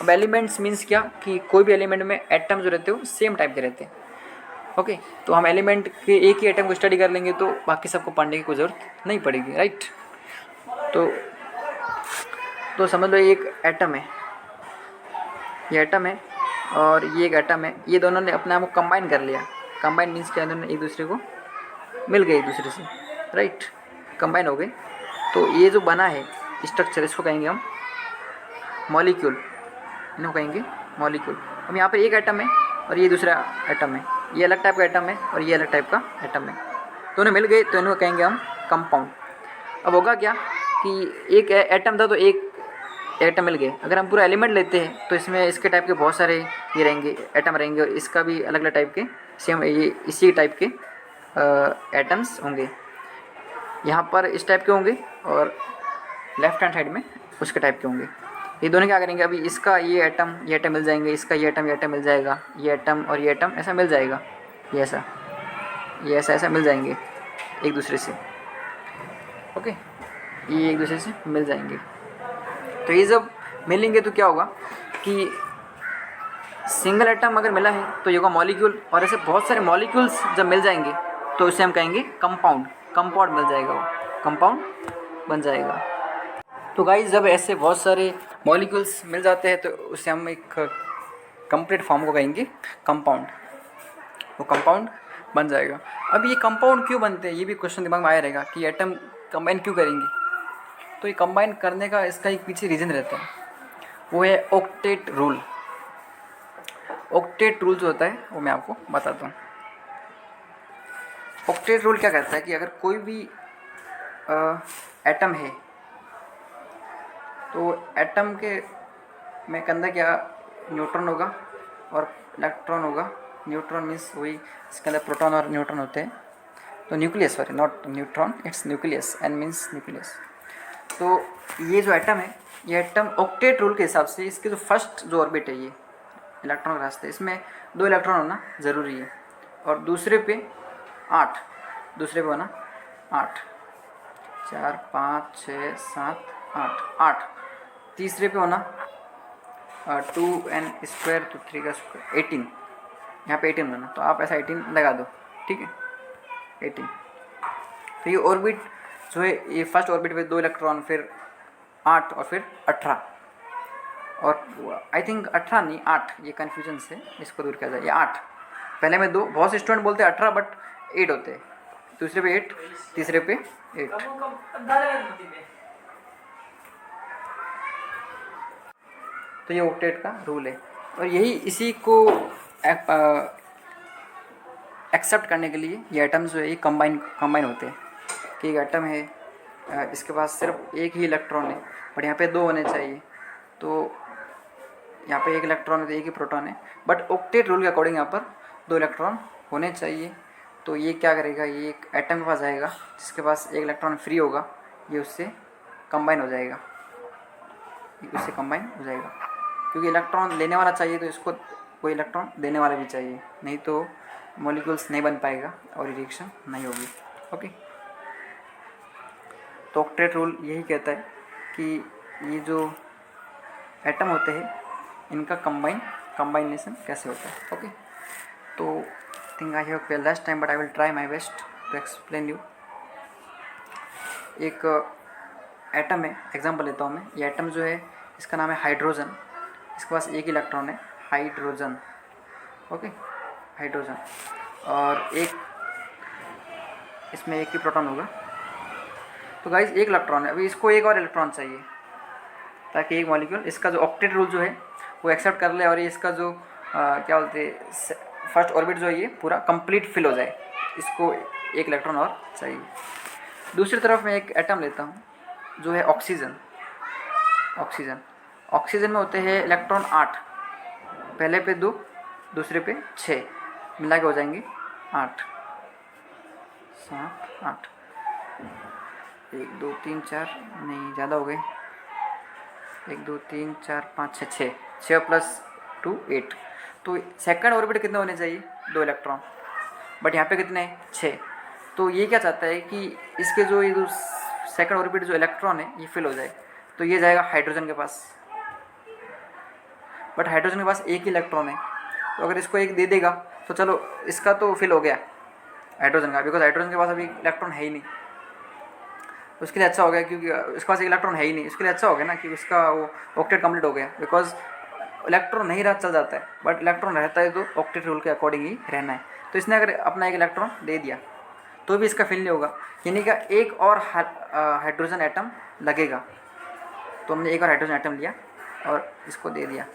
अब एलिमेंट्स मीन्स क्या कि कोई भी एलिमेंट में एटम जो रहते हो सेम टाइप के रहते हैं। ओके, तो हम एलिमेंट के एक ही एटम को स्टडी कर लेंगे तो बाकी सबको पढ़ने की कोई ज़रूरत नहीं पड़ेगी, राइट। तो समझ लो ये एक एटम है, ये एटम है और ये एक एटम है, ये दोनों ने अपने आप को कंबाइन कर लिया। कंबाइन मीन्स क्या, दोनों एक दूसरे को मिल गए एक दूसरे से, राइट, कंबाइन हो गए। तो ये जो बना है स्ट्रक्चर, इसको कहेंगे हम मॉलिक्यूल, इनको कहेंगे मॉलिक्यूल। अब यहाँ पर एक एटम है और ये दूसरा एटम है, ये अलग टाइप का एटम है और ये अलग टाइप का एटम है, दोनों मिल गए तो इनको कहेंगे हम कंपाउंड। अब होगा क्या कि एक एटम था तो एक एटम मिल गए। अगर हम पूरा एलिमेंट लेते हैं तो इसमें इसके टाइप के बहुत सारे ये रहेंगे, एटम रहेंगे, और इसका भी अलग अलग टाइप के सेम ये इसी टाइप के एटम्स होंगे। यहाँ पर इस टाइप के होंगे और लेफ्ट हैंड साइड में उसके टाइप के होंगे। ये दोनों क्या करेंगे, अभी इसका ये एटम मिल जाएंगे, इसका ये एटम मिल जाएगा, ये एटम और ये एटम ऐसा मिल जाएगा, ये ऐसा मिल जाएंगे एक दूसरे से। ओके, ये एक दूसरे से मिल जाएंगे। तो ये जब मिलेंगे तो क्या होगा कि सिंगल एटम अगर मिला है तो ये होगा मॉलिक्यूल, और ऐसे बहुत सारे मॉलिक्यूल्स जब मिल जाएंगे तो उसे हम कहेंगे कंपाउंड। कंपाउंड मिल जाएगा, वो कंपाउंड बन जाएगा। तो गाइस जब ऐसे बहुत सारे मॉलिक्यूल्स मिल जाते हैं तो उसे हम एक कंप्लीट फॉर्म को कहेंगे कंपाउंड, वो कंपाउंड बन जाएगा। अब ये कंपाउंड क्यों बनते हैं, ये भी क्वेश्चन दिमाग में आया रहेगा कि एटम कंबाइन क्यों करेंगे। तो ये कंबाइन करने का इसका एक पीछे रीज़न रहता है, वो है ऑक्टेट रूल। ऑक्टेट रूल जो होता है वो मैं आपको बताता हूँ। ऑक्टेट रूल क्या कहता है कि अगर कोई भी एटम है तो एटम के में अंदर क्या न्यूट्रॉन होगा और इलेक्ट्रॉन होगा। न्यूट्रॉन मीन्स वही इसके अंदर प्रोटॉन और न्यूट्रॉन होते हैं। तो nucleus, sorry not neutron, it's nucleus, N means nucleus. तो ये जो एटम है, ये एटम ऑक्टेट रूल के हिसाब से इसके जो फर्स्ट जो ऑर्बिट है, ये इलेक्ट्रॉन का रास्ता, इसमें 2 इलेक्ट्रॉन होना ज़रूरी है, और दूसरे पे 8, दूसरे पे होना 8, 4 5 6 7 8, तीसरे पे होना 2n स्क्वायर तो 3 का स्क्वायर 18, यहाँ पे 18 होना, तो आप ऐसा 18 लगा दो, ठीक है 18। तो ये ऑर्बिट जो है, ये फर्स्ट ऑर्बिट पे 2 इलेक्ट्रॉन, फिर 8 और फिर 18, और आई थिंक 18 नहीं 8, ये कन्फ्यूजन से इसको दूर किया जाए। ये 8 पहले में 2, बहुत से स्टूडेंट बोलते हैं 18 बट 8 होते हैं, दूसरे पे 8, तीसरे पे 8। तो ये ऑक्टेट का रूल है, और यही इसी को एक्सेप्ट करने के लिए ये एटम्स जो है ये कंबाइन होते हैं कि एक एटम है, इसके पास सिर्फ एक ही इलेक्ट्रॉन है बट यहाँ पे 2 होने चाहिए, तो यहाँ पे 1 इलेक्ट्रॉन है तो 1 ही प्रोटॉन है, बट ऑक्टेट रूल के अकॉर्डिंग यहाँ पर 2 इलेक्ट्रॉन होने चाहिए। तो ये क्या करेगा, ये एक एटम के पास जाएगा जिसके पास 1 इलेक्ट्रॉन फ्री होगा, ये उससे कंबाइन हो जाएगा, क्योंकि इलेक्ट्रॉन लेने वाला चाहिए तो इसको कोई इलेक्ट्रॉन देने वाला भी चाहिए, नहीं तो मॉलिक्यूल्स नहीं बन पाएगा और रिएक्शन नहीं होगी। ओके, तो ऑक्टेट रूल यही कहता है कि ये जो एटम होते हैं इनका कंबाइनेशन कैसे होता है। ओके, तो think I have failed last time but I will try my best to explain you. एक एटम है, एग्जांपल लेता हूँ मैं, ये एटम जो है इसका नाम है हाइड्रोजन, इसके पास एक इलेक्ट्रॉन है, हाइड्रोजन। Okay, hydrogen. और एक इसमें एक ही प्रोटॉन होगा। तो गाइस एक इलेक्ट्रॉन है, अभी इसको एक और इलेक्ट्रॉन चाहिए ताकि एक मॉलिक्यूल, इसका जो ऑक्टेट रूल जो है वो एक्सेप्ट कर ले और ये इसका जो क्या बोलते हैं फर्स्ट ऑर्बिट जो है ये पूरा कंप्लीट फिल हो जाए, इसको एक इलेक्ट्रॉन और चाहिए। दूसरी तरफ मैं एक एटम लेता हूँ जो है ऑक्सीजन। ऑक्सीजन ऑक्सीजन में होते हैं इलेक्ट्रॉन 8, पहले पे 2, दूसरे पे 6, मिला के हो जाएंगे 8, 7, 8, 1 2 3 4, नहीं ज़्यादा हो गए, 1 2 3 4 5 6, 6 प्लस 2 8। तो सेकंड ऑर्बिट कितने होने चाहिए? 2 इलेक्ट्रॉन, बट यहाँ पे कितने हैं? 6। तो ये क्या चाहता है कि इसके जो ये सेकंड ऑर्बिट जो इलेक्ट्रॉन है ये फिल हो जाए, तो ये जाएगा हाइड्रोजन के पास, बट हाइड्रोजन के पास एक ही इलेक्ट्रॉन है, तो अगर इसको एक दे देगा तो चलो इसका तो फिल हो गया हाइड्रोजन का, बिकॉज हाइड्रोजन के पास अभी इलेक्ट्रॉन है ही नहीं, उसके लिए अच्छा हो गया क्योंकि उसके पास एक इलेक्ट्रॉन है ही नहीं, उसके लिए अच्छा हो गया ना कि उसका वो ऑक्टेट कंप्लीट हो गया, बिकॉज इलेक्ट्रॉन नहीं रहा चल जाता है, बट इलेक्ट्रॉन रहता है तो ऑक्टेट रूल के अकॉर्डिंग ही रहना है। तो इसने अगर अपना एक इलेक्ट्रॉन दे दिया तो भी इसका फिल नहीं होगा, यानी कि एक और हाइड्रोजन एटम लगेगा। तो हमने एक और हाइड्रोजन एटम लिया और इसको दे दिया,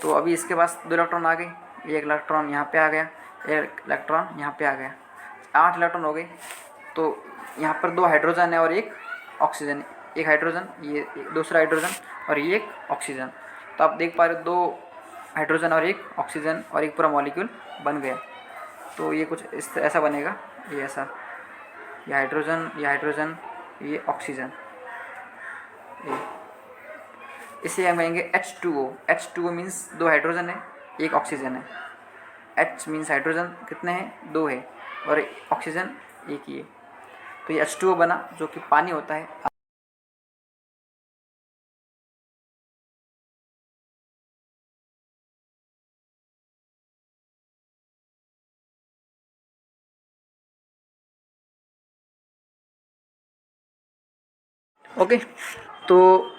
तो अभी इसके पास 2 इलेक्ट्रॉन आ गए, एक इलेक्ट्रॉन यहाँ पे आ गया, एक इलेक्ट्रॉन यहाँ पे आ गया, 8 इलेक्ट्रॉन हो गए। तो यहाँ पर 2 हाइड्रोजन है और एक ऑक्सीजन, एक हाइड्रोजन, ये दूसरा हाइड्रोजन और ये एक ऑक्सीजन। तो आप देख पा रहे हो 2 हाइड्रोजन और एक ऑक्सीजन और एक पूरा मॉलिक्यूल बन गया। तो ये कुछ इस ऐसा बनेगा, ये ऐसा, ये हाइड्रोजन, ये ऑक्सीजन, ये इसे हम कहेंगे H2O। H2O मीन्स 2 हाइड्रोजन है, एक ऑक्सीजन है। H मीन्स हाइड्रोजन कितने हैं? 2 है, और ऑक्सीजन एक ही है। तो ये H2O बना जो कि पानी होता है। ओके, तो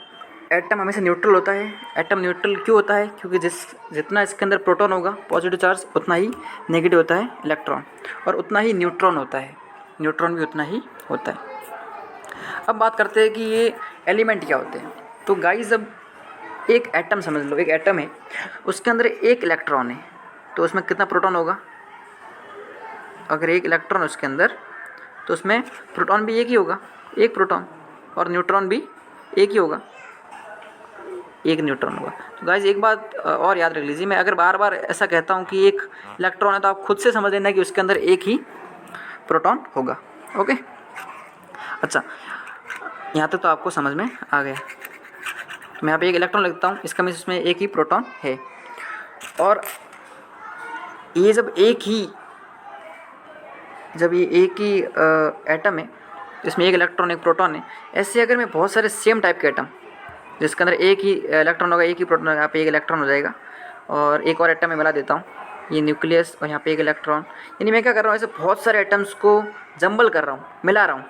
एटम हमेशा न्यूट्रल होता है। एटम न्यूट्रल क्यों होता है? क्योंकि जितना इसके अंदर प्रोटॉन होगा पॉजिटिव चार्ज, उतना ही नेगेटिव होता है इलेक्ट्रॉन, और उतना ही न्यूट्रॉन होता है, न्यूट्रॉन भी उतना ही होता है। अब बात करते हैं कि ये एलिमेंट क्या होते हैं। तो गाइस अब एक एटम समझ लो, एक एटम है, उसके अंदर एक इलेक्ट्रॉन है, तो उसमें कितना प्रोटॉन होगा? अगर एक इलेक्ट्रॉन उसके अंदर, तो उसमें प्रोटॉन भी एक ही होगा, एक प्रोटॉन, और न्यूट्रॉन भी एक ही होगा, एक न्यूट्रॉन होगा। तो गाइज एक बात और याद रख लीजिए, मैं अगर बार बार ऐसा कहता हूँ कि एक इलेक्ट्रॉन है, तो आप खुद से समझ लेना कि उसके अंदर एक ही प्रोटॉन होगा। ओके, अच्छा, यहाँ तक तो आपको समझ में आ गया। तो मैं यहाँ पे एक इलेक्ट्रॉन लिखता हूँ, इसका मीन्स उसमें एक ही प्रोटॉन है। और ये जब ये एक ही एटम है, इसमें एक इलेक्ट्रॉन एक प्रोटॉन है, ऐसे अगर मैं बहुत सारे सेम टाइप के एटम जिसके अंदर एक ही इलेक्ट्रॉन होगा, एक ही प्रोटॉन होगा, यहाँ पे एक इलेक्ट्रॉन हो जाएगा, और एक और एटम में मिला देता हूँ, ये न्यूक्लियस, और यहाँ पे एक इलेक्ट्रॉन, यानी मैं क्या कर रहा हूँ, ऐसे बहुत सारे एटम्स को जंबल कर रहा हूँ, मिला रहा हूँ,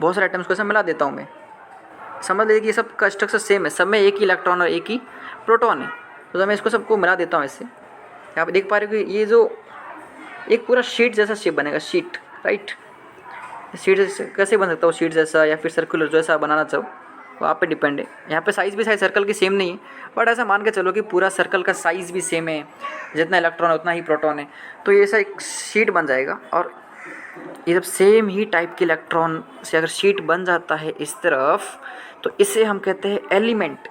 बहुत सारे एटम्स को ऐसा मिला देता हूँ मैं। समझ लीजिए कि ये सब का स्ट्रक्चर सेम है, सब में एक ही इलेक्ट्रॉन और एक ही प्रोटॉन है, तो मैं इसको सबको मिला देता हूँ ऐसे। आप देख पा रहे हो कि ये जो एक पूरा शीट जैसा शेप बनेगा, शीट, राइट। शीट कैसे बन सकता हो, शीट जैसा या फिर सर्कुलर, जो ऐसा बनाना चाहो वो आप पे डिपेंड है। यहाँ पे साइज़ भी शायद सर्कल की सेम नहीं है, बट ऐसा मान के चलो कि पूरा सर्कल का साइज़ भी सेम है, जितना इलेक्ट्रॉन है उतना ही प्रोटॉन है, तो ये ऐसा एक शीट बन जाएगा। और ये जब सेम ही टाइप के इलेक्ट्रॉन से अगर शीट बन जाता है इस तरफ, तो इसे हम कहते हैं एलिमेंट।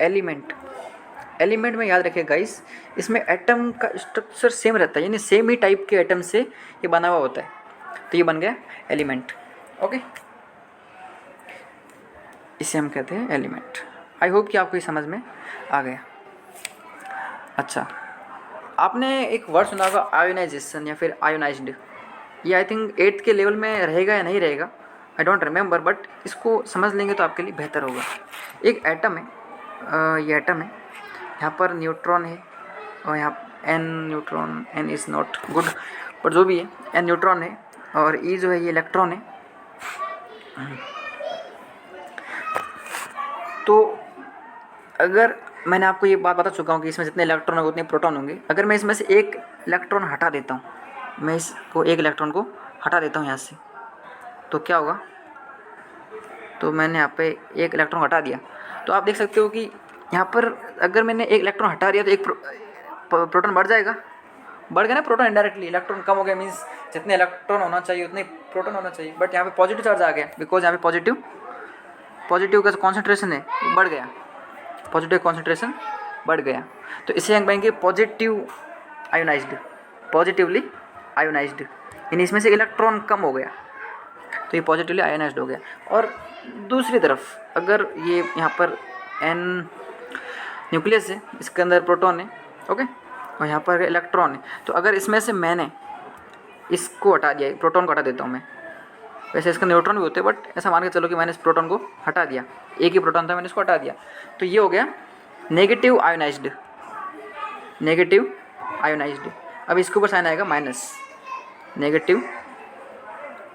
एलिमेंट में याद रखिए गाइस, इसमें एटम का स्ट्रक्चर सेम रहता है, यानी सेम ही टाइप के एटम से ये बना हुआ होता है, तो ये बन गया एलिमेंट। ओके, इसे हम कहते हैं एलिमेंट। आई होप कि आपको ये समझ में आ गया। अच्छा, आपने एक वर्ड सुना होगा आयोनाइजेशन या फिर आयोनाइज्ड, ये आई थिंक 8th के लेवल में रहेगा या नहीं रहेगा, आई डोंट रिमेंबर, बट इसको समझ लेंगे तो आपके लिए बेहतर होगा। एक एटम है, ये एटम है, यहाँ पर न्यूट्रॉन है, और यहाँ n neutron, n is not good, पर जो भी है n न्यूट्रॉन है, और E जो है ये इलेक्ट्रॉन है। तो अगर मैंने आपको ये बात बता चुका हूँ कि इसमें जितने इलेक्ट्रॉन होंगे उतने प्रोटॉन होंगे, अगर मैं इसमें से एक इलेक्ट्रॉन हटा देता हूँ, मैं इसको एक इलेक्ट्रॉन को हटा देता हूँ यहाँ से, तो क्या होगा? तो मैंने यहाँ पे एक इलेक्ट्रॉन हटा दिया, तो आप देख सकते हो कि यहाँ पर अगर मैंने एक इलेक्ट्रॉन हटा दिया तो एक प्रोटॉन बढ़ जाएगा, बढ़ गया ना प्रोटॉन इनडायरेक्टली। इलेक्ट्रॉन कम हो गया मीन्स जितने इलेक्ट्रॉन होना चाहिए उतने प्रोटॉन होना चाहिए, बट यहाँ पे पॉजिटिव चार्ज आ गया, बिकॉज यहाँ पे पॉजिटिव का कॉन्सेंट्रेशन है बढ़ गया, पॉजिटिव कॉन्सेंट्रेशन बढ़ गया, तो इसे हम कहेंगे पॉजिटिव आयोनाइज्ड, पॉजिटिवली आयोनाइज्ड, यानी इसमें से इलेक्ट्रॉन कम हो गया तो ये पॉजिटिवली आयोनाइज्ड हो गया। और दूसरी तरफ अगर ये यहाँ पर एन न्यूक्लियस है, इसके अंदर प्रोटॉन है, ओके, और यहाँ पर इलेक्ट्रॉन है, तो अगर इसमें से मैंने इसको हटा दिया, प्रोटॉन को हटा देता हूँ मैं, वैसे इसका न्यूट्रॉन भी होते हैं बट ऐसा मान के चलो कि मैंने इस प्रोटॉन को हटा दिया, एक ही प्रोटॉन था मैंने इसको हटा दिया, तो ये हो गया नेगेटिव आयोनाइज्ड, नेगेटिव आयोनाइज्ड। अब इसके ऊपर साइन आएगा माइनस, नेगेटिव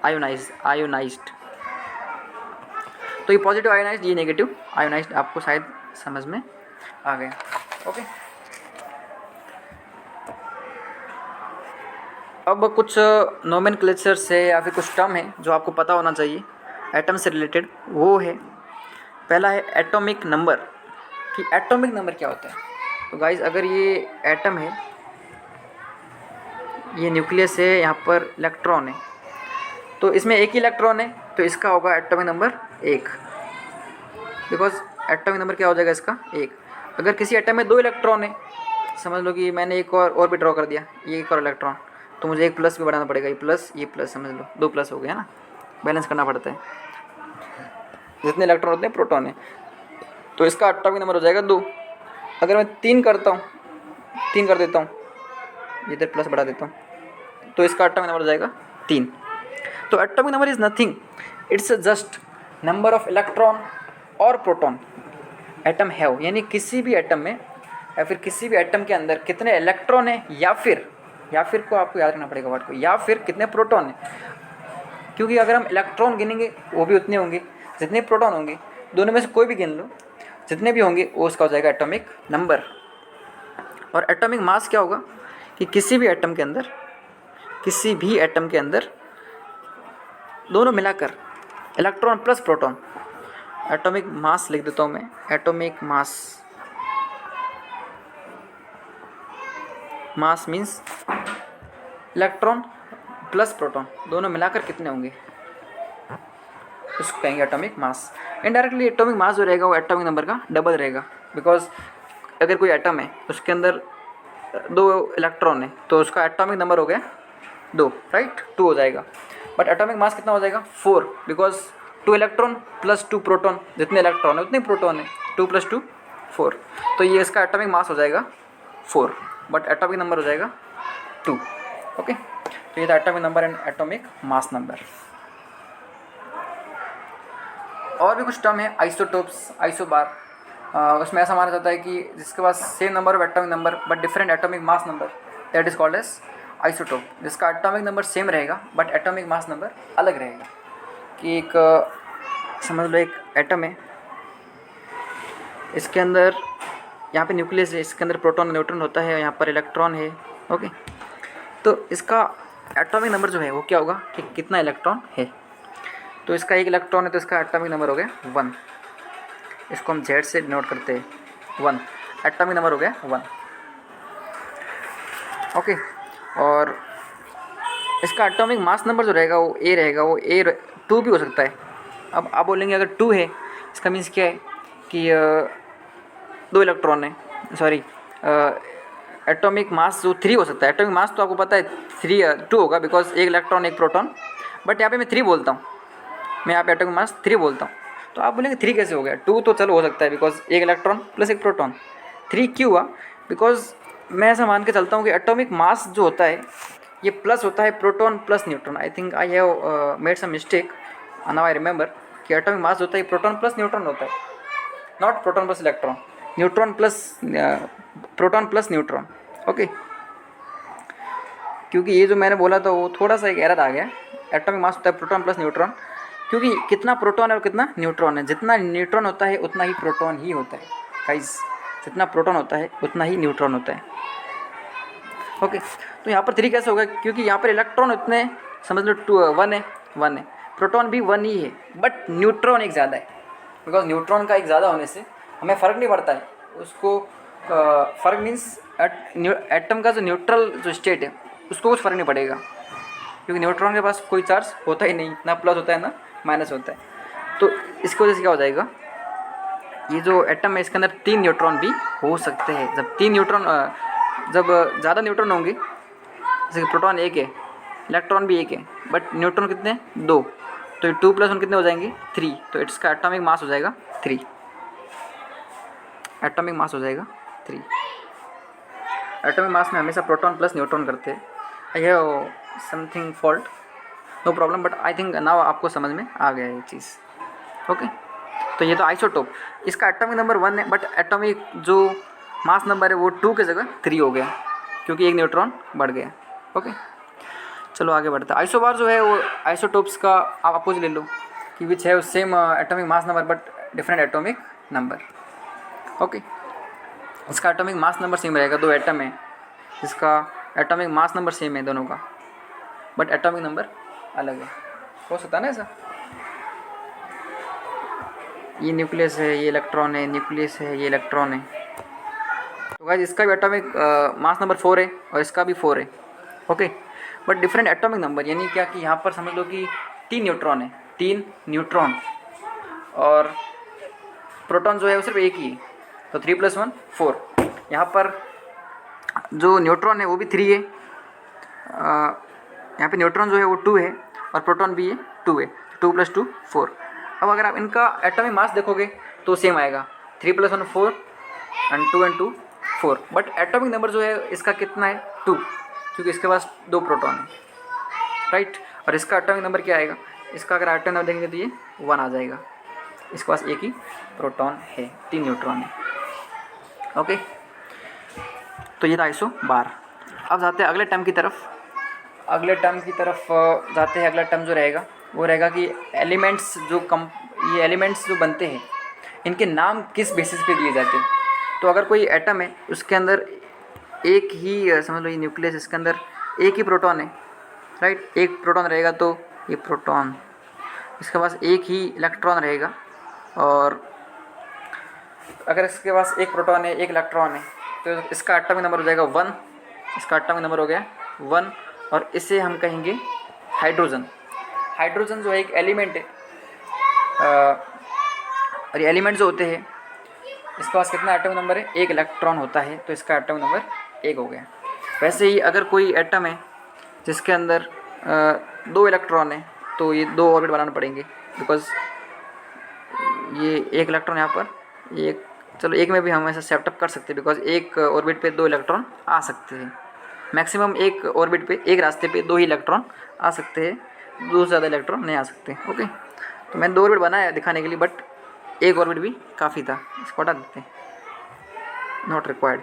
आयोनाइज्ड, तो ये पॉजिटिव आयोनाइज्ड, ये नेगेटिव आयोनाइज्ड, आपको शायद समझ में आ गया, ओके। अब कुछ नोमेनक्लेचर्स है या फिर कुछ टर्म है जो आपको पता होना चाहिए एटम से रिलेटेड, वो है पहला है एटॉमिक नंबर, कि एटॉमिक नंबर क्या होता है। तो गाइज अगर ये एटम है, ये न्यूक्लियस है, यहाँ पर इलेक्ट्रॉन है, तो इसमें एक ही इलेक्ट्रॉन है तो इसका होगा atomic number 1, because atomic number क्या हो जाएगा इसका 1। अगर किसी एटम में 2 इलेक्ट्रॉन है, समझ लो कि मैंने एक और भी ड्रॉ कर दिया, ये एक और इलेक्ट्रॉन, तो मुझे एक प्लस भी बढ़ाना पड़ेगा, ये प्लस समझ लो 2 प्लस हो गया ना, बैलेंस करना पड़ता है, जितने इलेक्ट्रॉन उतने प्रोटॉन है, तो इसका एटॉमिक नंबर हो जाएगा 2। अगर मैं 3 करता हूँ, 3 कर देता हूँ, इधर प्लस बढ़ा देता हूँ, तो इसका एटॉमिक नंबर हो जाएगा 3। तो atomic number is nothing, it's just number of electron और प्रोटॉन एटम हैव, यानी किसी भी एटम में या फिर किसी भी एटम के अंदर कितने इलेक्ट्रॉन है, या फिर को आपको याद रखना पड़ेगा वर्ड को, या फिर कितने प्रोटॉन है, क्योंकि अगर हम इलेक्ट्रॉन गिनेंगे वो भी उतने होंगे जितने प्रोटॉन होंगे, दोनों में से कोई भी गिन लो, जितने भी होंगे वो उसका हो जाएगा एटॉमिक नंबर। और एटॉमिक मास क्या होगा कि किसी भी एटम के अंदर दोनों मिलाकर electron plus proton, atomic mass लिख देता हूँ मैं, atomic mass means electron plus proton दोनों मिलाकर कितने होंगे, उसको कहेंगे atomic mass. Indirectly atomic mass जो रहेगा वो एटॉमिक नंबर का डबल रहेगा, बिकॉज अगर कोई एटम है उसके अंदर 2 इलेक्ट्रॉन है तो उसका एटॉमिक नंबर हो गया 2, राइट, 2 हो जाएगा, बट एटॉमिक मास कितना हो जाएगा 4, बिकॉज 2 इलेक्ट्रॉन प्लस 2 प्रोटॉन, जितने इलेक्ट्रॉन है उतने प्रोटॉन है, 2 + 2 4, तो ये इसका एटॉमिक मास हो जाएगा 4, बट एटॉमिक नंबर हो जाएगा 2, ओके। तो ये था atomic number and atomic mass number. और भी कुछ टर्म है, आइसोटोप्स, आइसोबार, उसमें ऐसा माना जाता है कि जिसके पास same number of atomic number but different atomic mass number, that is called as isotope, जिसका एटॉमिक नंबर सेम रहेगा बट एटॉमिक मास नंबर अलग रहेगा। कि एक समझ लो एक एटम है, इसके अंदर यहाँ पे न्यूक्लियस है, इसके अंदर प्रोटॉन न्यूट्रॉन होता है, यहाँ पर इलेक्ट्रॉन है, ओके, तो इसका एटॉमिक नंबर जो है वो क्या होगा कि कितना इलेक्ट्रॉन है, तो इसका एक इलेक्ट्रॉन है तो इसका एटॉमिक नंबर हो गया 1, इसको हम Z से डिनोट करते हैं 1, एटॉमिक नंबर हो गया 1, ओके। और इसका एटॉमिक मास नंबर जो रहेगा वो A रहेगा, वो A2 भी हो सकता है। अब आप बोलेंगे अगर 2 है इसका मीन्स क्या है कि 2 इलेक्ट्रॉन है, सॉरी एटॉमिक मास जो 3 हो सकता है, एटॉमिक मास तो आपको पता है 2 होगा बिकॉज एक इलेक्ट्रॉन एक प्रोटॉन, बट यहाँ पे मैं 3 बोलता हूँ, मैं यहाँ पे एटॉमिक मास 3 बोलता हूँ, तो आप बोलेंगे 3 कैसे हो गया, 2 तो चलो हो सकता है बिकॉज एक इलेक्ट्रॉन प्लस एक प्रोटॉन, 3 क्यों हुआ, बिकॉज मैं ऐसा मान के चलता हूँ कि एटॉमिक मास जो होता है ये प्लस होता है proton plus neutron, I think I have made some mistake, now I remember कि एटॉमिक मास जो होता है प्रोटॉन प्लस न्यूट्रॉन होता है, not proton plus electron, neutron plus proton plus neutron, okay. क्योंकि ये जो मैंने बोला था वो थोड़ा सा एक एरर आ गया, एटॉमिक मास होता है प्रोटॉन प्लस न्यूट्रॉन, क्योंकि कितना प्रोटॉन है और कितना न्यूट्रॉन है, जितना न्यूट्रॉन होता है उतना ही प्रोटॉन ही होता है, गाइस, जितना प्रोटॉन होता है उतना ही न्यूट्रॉन होता है। ओके, तो यहाँ पर 3 कैसे होगा, क्योंकि यहाँ पर इलेक्ट्रॉन उतने, समझ लो 1 है, 1 है, प्रोटॉन भी 1 ही है, बट न्यूट्रॉन एक ज़्यादा है। बिकॉज न्यूट्रॉन का एक ज़्यादा होने से हमें फ़र्क नहीं पड़ता है उसको, फ़र्क मीन्स एटम का जो न्यूट्रल जो स्टेट है उसको कुछ फ़र्क नहीं पड़ेगा, क्योंकि न्यूट्रॉन के पास कोई चार्ज होता ही नहीं, ना प्लस होता है ना माइनस होता है। तो इसकी वजह से क्या हो जाएगा, ये जो एटम है इसके अंदर 3 न्यूट्रॉन भी हो सकते हैं। जब 3 न्यूट्रॉन, जब ज़्यादा न्यूट्रॉन होंगे, जैसे कि प्रोटॉन 1 है, इलेक्ट्रॉन भी 1 है, बट न्यूट्रॉन कितने हैं, 2, तो 2 + 1 कितने हो जाएंगे, 3, तो इसका एटॉमिक मास हो जाएगा 3, एटॉमिक मास हो जाएगा 3। एटॉमिक मास में हमेशा प्रोटॉन प्लस न्यूट्रॉन करते हैं। I have something fault, no problem, but I think now आपको समझ में आ गया ये चीज़। ओके, तो ये तो आइसोटोप, इसका एटॉमिक नंबर 1 है, बट एटॉमिक जो मास नंबर है वो 2 की जगह 3 हो गया, क्योंकि एक न्यूट्रॉन बढ़ गया। ओके, चलो आगे बढ़ते हैं। आइसोबार जो है वो आइसोटोप्स का आप अपोजिट ले लो, कि विच है same atomic mass number but different atomic number. Okay, इसका एटॉमिक मास नंबर सेम रहेगा, 2 एटम है, इसका एटॉमिक मास नंबर सेम है दोनों का, बट एटॉमिक नंबर अलग है। हो सकता है ना ऐसा, ये न्यूक्लियस है, ये इलेक्ट्रॉन है, न्यूक्लियस है, ये इलेक्ट्रॉन है। तो गाइस इसका भी एटॉमिक मास नंबर 4 है और इसका भी 4 है। Okay, but different atomic number, यानी क्या कि यहाँ पर समझ लो कि 3 न्यूट्रॉन है, 3 न्यूट्रॉन, और प्रोटॉन जो है वो सिर्फ एक ही है, तो 3 + 1 4। यहाँ पर जो न्यूट्रॉन है वो भी 3 है, यहाँ पे न्यूट्रॉन जो है वो 2 है, और प्रोटॉन भी है 2 है, 2 + 2 4। अब अगर आप इनका एटॉमिक मास देखोगे तो सेम आएगा, 3 + 1 4 and 2 and 2 4, but atomic number जो है इसका कितना है, 2, क्योंकि इसके पास 2 प्रोटॉन है, राइट। और इसका एटॉमिक नंबर क्या आएगा, इसका अगर एटॉमिक नंबर देखेंगे तो ये 1 आ जाएगा, इसके पास एक ही प्रोटॉन है, 3 न्यूट्रॉन है। ओके, तो ये था आइसोबार। अब जाते हैं अगले टर्म की तरफ, जाते हैं। अगला टर्म जो रहेगा वो रहेगा कि एलिमेंट्स ये एलिमेंट्स जो बनते हैं इनके नाम किस बेसिस पे दिए जाते हैं। तो अगर कोई एटम है उसके अंदर एक ही, समझ लो ये न्यूक्लियस, इसके अंदर एक ही प्रोटॉन है, राइट, एक प्रोटॉन रहेगा, तो ये प्रोटॉन, इसके पास एक ही इलेक्ट्रॉन रहेगा, और अगर इसके पास एक प्रोटॉन है एक इलेक्ट्रॉन है तो इसका एटॉमिक नंबर हो जाएगा 1, इसका एटॉमिक नंबर हो गया 1, और इसे हम कहेंगे हाइड्रोजन। हाइड्रोजन जो है एक एलिमेंट है, और ये एलिमेंट जो होते हैं इसके पास कितना एटॉमिक नंबर है, एक इलेक्ट्रॉन होता है, तो इसका एटॉमिक नंबर 1 हो गया। वैसे ही अगर कोई एटम है जिसके अंदर 2 इलेक्ट्रॉन है तो ये 2 ऑर्बिट बनाने पड़ेंगे, बिकॉज ये एक इलेक्ट्रॉन यहाँ पर, एक, चलो एक में भी हम ऐसा सेटअप कर सकते हैं, बिकॉज एक ऑर्बिट पे 2 इलेक्ट्रॉन आ सकते हैं, मैक्सिमम एक ऑर्बिट पे, एक रास्ते पे 2 ही इलेक्ट्रॉन आ सकते हैं, 2 से ज़्यादा इलेक्ट्रॉन नहीं आ सकते। ओके, तो मैंने 2 ऑर्बिट बनाया दिखाने के लिए, बट एक ऑर्बिट भी काफ़ी था, इसको हटा देते हैं, नॉट रिक्वायर्ड।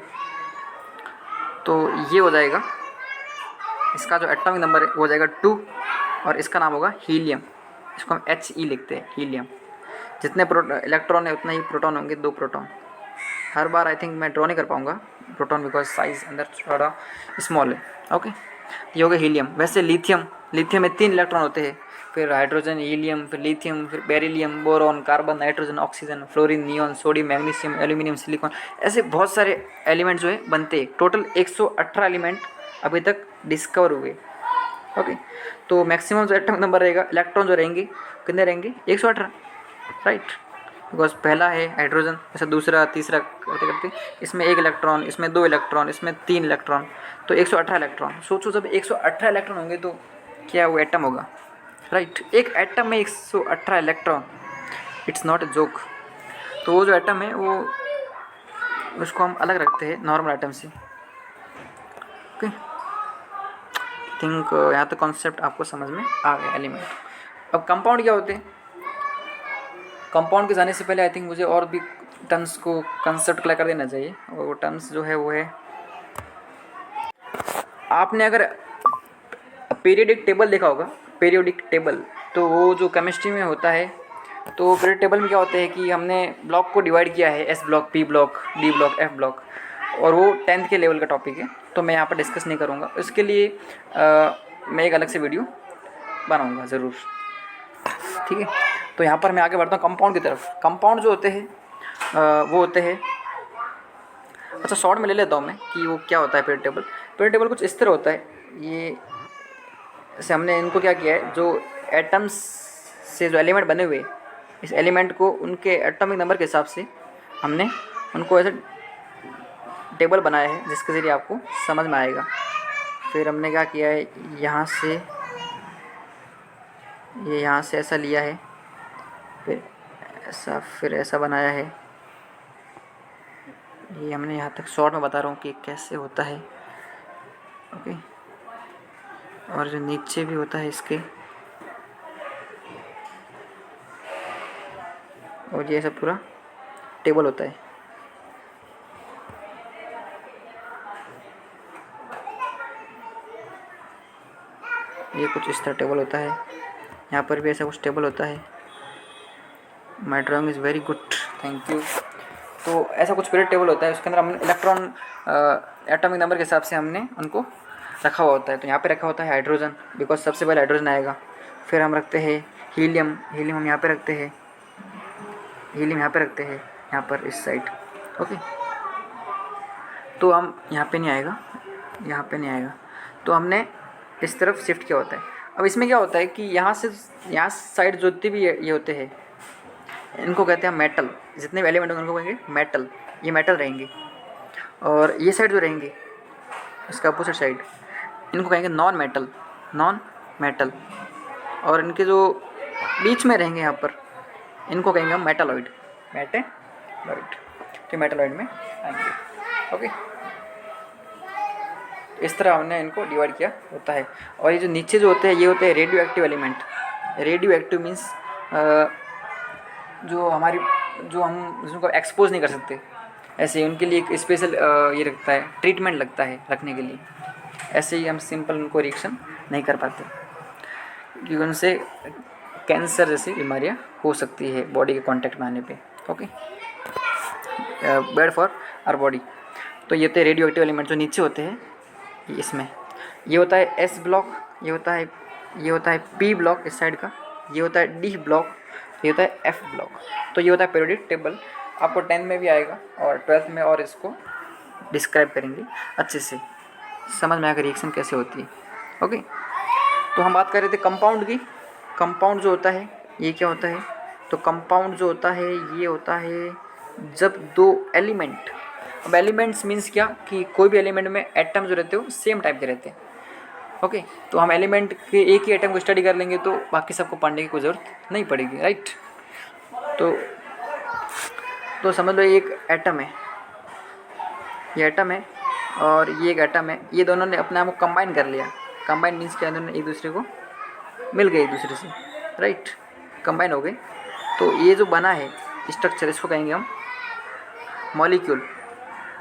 तो ये हो जाएगा, इसका जो एटॉमिक नंबर है वो हो जाएगा 2, और इसका नाम होगा हीलियम, इसको हम He लिखते हैं, हीलियम। जितने इलेक्ट्रॉन है उतना ही प्रोटॉन होंगे, 2 proton. Her bar I think मैं ड्रॉ नहीं कर पाऊँगा प्रोटॉन, बिकॉज साइज़ अंदर थोड़ा स्मॉल है। ओके, ये हो गया हीलियम। वैसे लिथियम में 3 इलेक्ट्रॉन होते हैं, फिर हाइड्रोजन, हीलियम, फिर लिथियम, फिर beryllium, boron, carbon, nitrogen, oxygen, fluorine, neon, sodium, magnesium, aluminium, silicon, ऐसे बहुत सारे एलिमेंट जो है बनते हैं। टोटल 118 एलिमेंट अभी तक डिस्कवर हुए। ओके, तो मैक्सिमम जो एटॉमिक नंबर रहेगा, इलेक्ट्रॉन जो रहेंगे कितने रहेंगे, 118, राइट, बिकॉज पहला है हाइड्रोजन, ऐसे दूसरा तीसरा करते करते इसमें 1 इलेक्ट्रॉन, इसमें 2 इलेक्ट्रॉन, इसमें 3 इलेक्ट्रॉन, तो 118 इलेक्ट्रॉन। सोचो जब 118 इलेक्ट्रॉन होंगे तो क्या वो एटम होगा, राइट। एक एटम में 118 electron, it's not a joke. तो वो जो एटम है वो, उसको हम अलग रखते हैं नॉर्मल एटम से। ओके, थिंक यहाँ तक कॉन्सेप्ट आपको समझ में आ गया एलिमेंट। अब कंपाउंड क्या होते हैं, कंपाउंड के जाने से पहले आई थिंक मुझे और भी टर्म्स को कंसेप्ट क्लियर कर देना चाहिए, और वो टर्म्स जो है वो है, आपने अगर पीरियोडिक टेबल देखा होगा, पीरियोडिक टेबल, तो वो जो केमिस्ट्री में होता है तो पीरियड टेबल में क्या होता है कि हमने ब्लॉक को डिवाइड किया है, S block, P block, D block, F block, और वो 10th के लेवल का टॉपिक है, तो मैं यहाँ पर डिस्कस नहीं करूँगा। इसके लिए मैं एक अलग से वीडियो बनाऊँगा ज़रूर, ठीक है। तो यहाँ पर मैं आगे बढ़ता हूँ कंपाउंड की तरफ। कंपाउंड जो होते हैं वो होते हैं, अच्छा शॉर्ट में ले लेता हूँ मैं कि वो क्या होता है पीरियड टेबल। पीरियड टेबल कुछ इस तरह होता है, ये से हमने इनको क्या किया है, जो एटम्स से जो एलिमेंट बने हुए, इस एलिमेंट को उनके एटॉमिक नंबर के हिसाब से हमने उनको ऐसे टेबल बनाया है जिसके ज़रिए आपको समझ में आएगा। फिर हमने क्या किया है, यहाँ से ये यहाँ से ऐसा लिया है, फिर ऐसा बनाया है। ये हमने यहाँ तक शॉर्ट में बता रहा हूँ कि कैसे होता है, ओके। और जो नीचे भी होता है इसके, और ये सब पूरा टेबल होता है। ये कुछ इस तरह टेबल होता है, यहाँ पर भी ऐसा कुछ टेबल होता है। माई drawing is very good, thank you. तो ऐसा कुछ पीरियड टेबल होता है, उसके अंदर हमने इलेक्ट्रॉन एटॉमिक नंबर के हिसाब से हमने उनको रखा हुआ होता है। तो यहाँ पे रखा होता है हाइड्रोजन, बिकॉज सबसे पहले हाइड्रोजन आएगा। फिर हम रखते हैं हीलियम, हीलियम हम यहाँ पे रखते हैं, हीलियम यहाँ पे रखते हैं, यहाँ पर इस साइड, ओके। तो हम यहाँ पे नहीं आएगा, यहाँ पे नहीं आएगा, तो हमने इस तरफ शिफ्ट किया होता है। अब इसमें क्या होता है कि यहाँ से यहाँ साइड जितने भी ये होते हैं, इनको कहते हैं मेटल। जितने भी एलिमेंट होंगे उनको कहेंगे मेटल, ये मेटल रहेंगे। और ये साइड जो रहेंगे, इसका अपोजिट साइड, इनको कहेंगे नॉन मेटल, नॉन मेटल। और इनके जो बीच में रहेंगे यहाँ पर, इनको कहेंगे हम मेटालॉइड, मेटालॉइड। तो मेटालॉइड में आएंगे, ओके। इस तरह हमने इनको डिवाइड किया होता है। और ये जो नीचे जो होते हैं, ये होते हैं radio active element. Radio active means जो हमारी, जो हम जिनको एक्सपोज नहीं कर सकते, ऐसे उनके लिए एक स्पेशल ये रखता है, ट्रीटमेंट लगता है रखने के लिए। ऐसे ही हम सिंपल उनको रिएक्शन नहीं कर पाते, क्योंकि उनसे कैंसर जैसी बीमारियां हो सकती है बॉडी के कांटेक्ट में आने पे, okay. Bad for our body. तो ये होते हैं रेडियो एक्टिव एलिमेंट जो नीचे होते हैं, इसमें ये होता है एस ब्लॉक, ये होता है पी ब्लॉक इस साइड का, ये होता है डी ब्लॉक, ये होता है एफ ब्लॉक। तो ये होता है पीरियोडिक टेबल। आपको 10th में भी आएगा और 12th में, और इसको डिस्क्राइब करेंगे अच्छे से, समझ में आएगा रिएक्शन कैसे होती है, ओके। तो हम बात कर रहे थे कंपाउंड की। कंपाउंड जो होता है ये क्या होता है, तो कंपाउंड जो होता है ये होता है जब दो एलिमेंट, अब एलिमेंट्स मीन्स क्या कि कोई भी एलिमेंट में एटम जो रहते हो सेम टाइप के रहते हैं, ओके। तो हम एलिमेंट के एक ही एटम को स्टडी कर लेंगे तो बाकी सबको पढ़ने की कोई ज़रूरत नहीं पड़ेगी, राइट। तो समझ लो ये एक एटम है, ये एटम है और ये एक एटम है, ये दोनों ने अपने आप को कंबाइन कर लिया। कंबाइन मीन्स क्या, दोनों एक दूसरे को मिल गए एक दूसरे से, राइट, कंबाइन हो गए। तो ये जो बना है स्ट्रक्चर, इसको कहेंगे हम मॉलिक्यूल,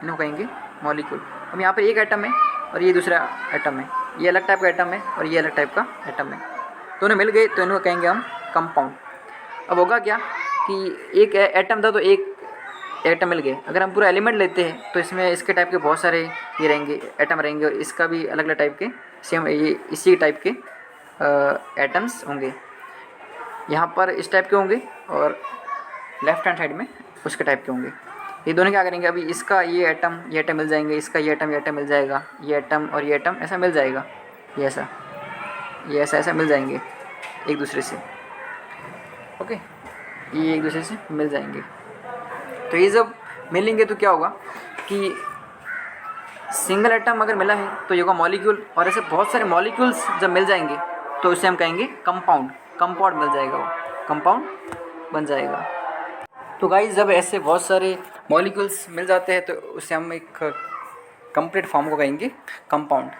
इनको कहेंगे मॉलिक्यूल। अब यहाँ पर एक एटम है और ये दूसरा एटम है, ये अलग टाइप का एटम है और ये अलग टाइप का एटम है, दोनों मिल गए तो इनको कहेंगे हम कंपाउंड। अब होगा क्या कि एक एटम था तो एक एटम मिल गए। अगर हम पूरा एलिमेंट लेते हैं तो इसमें इसके टाइप के बहुत सारे ये रहेंगे, एटम रहेंगे, और इसका भी अलग अलग टाइप के सेम ये इसी टाइप के एटम्स होंगे। यहाँ पर इस टाइप के होंगे और लेफ्ट हैंड साइड में उसके टाइप के होंगे। ये दोनों क्या करेंगे, अभी इसका ये एटम मिल जाएंगे, इसका ये एटम मिल जाएगा, ये एटम और ये एटम ऐसा मिल जाएगा, ये ऐसा मिल जाएंगे एक दूसरे से, ओके। ये एक दूसरे से मिल जाएंगे। तो ये जब मिलेंगे तो क्या होगा कि सिंगल एटम अगर मिला है तो ये होगा मॉलिक्यूल, और ऐसे बहुत सारे मॉलिक्यूल्स जब मिल जाएंगे तो उसे हम कहेंगे कंपाउंड। कंपाउंड मिल जाएगा, वो कंपाउंड बन जाएगा। तो गाइस जब ऐसे बहुत सारे मॉलिक्यूल्स मिल जाते हैं तो उसे हम एक कंप्लीट फॉर्म को कहेंगे कंपाउंड,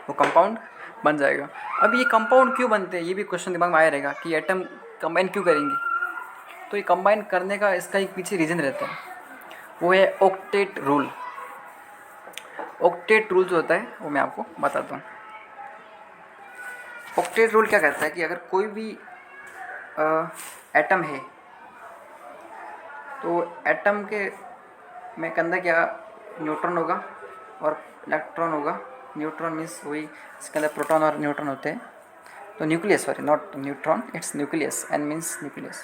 वो कंपाउंड बन जाएगा। अब ये कंपाउंड क्यों बनते हैं, ये भी क्वेश्चन दिमाग में आया रहेगा कि एटम कंबाइन क्यों करेंगे। तो ये कंबाइन करने का इसका एक पीछे रीज़न रहता है, वो है ऑक्टेट रूल। ऑक्टेट रूल जो होता है वो मैं आपको बताता हूँ। ऑक्टेट रूल क्या कहता है कि अगर कोई भी एटम है, तो एटम के में के अंदर क्या न्यूट्रॉन होगा और इलेक्ट्रॉन होगा। न्यूट्रॉन मीन्स वही इसके अंदर प्रोटॉन और न्यूट्रॉन होते हैं। तो nucleus, sorry not neutron, it's nucleus, N means nucleus.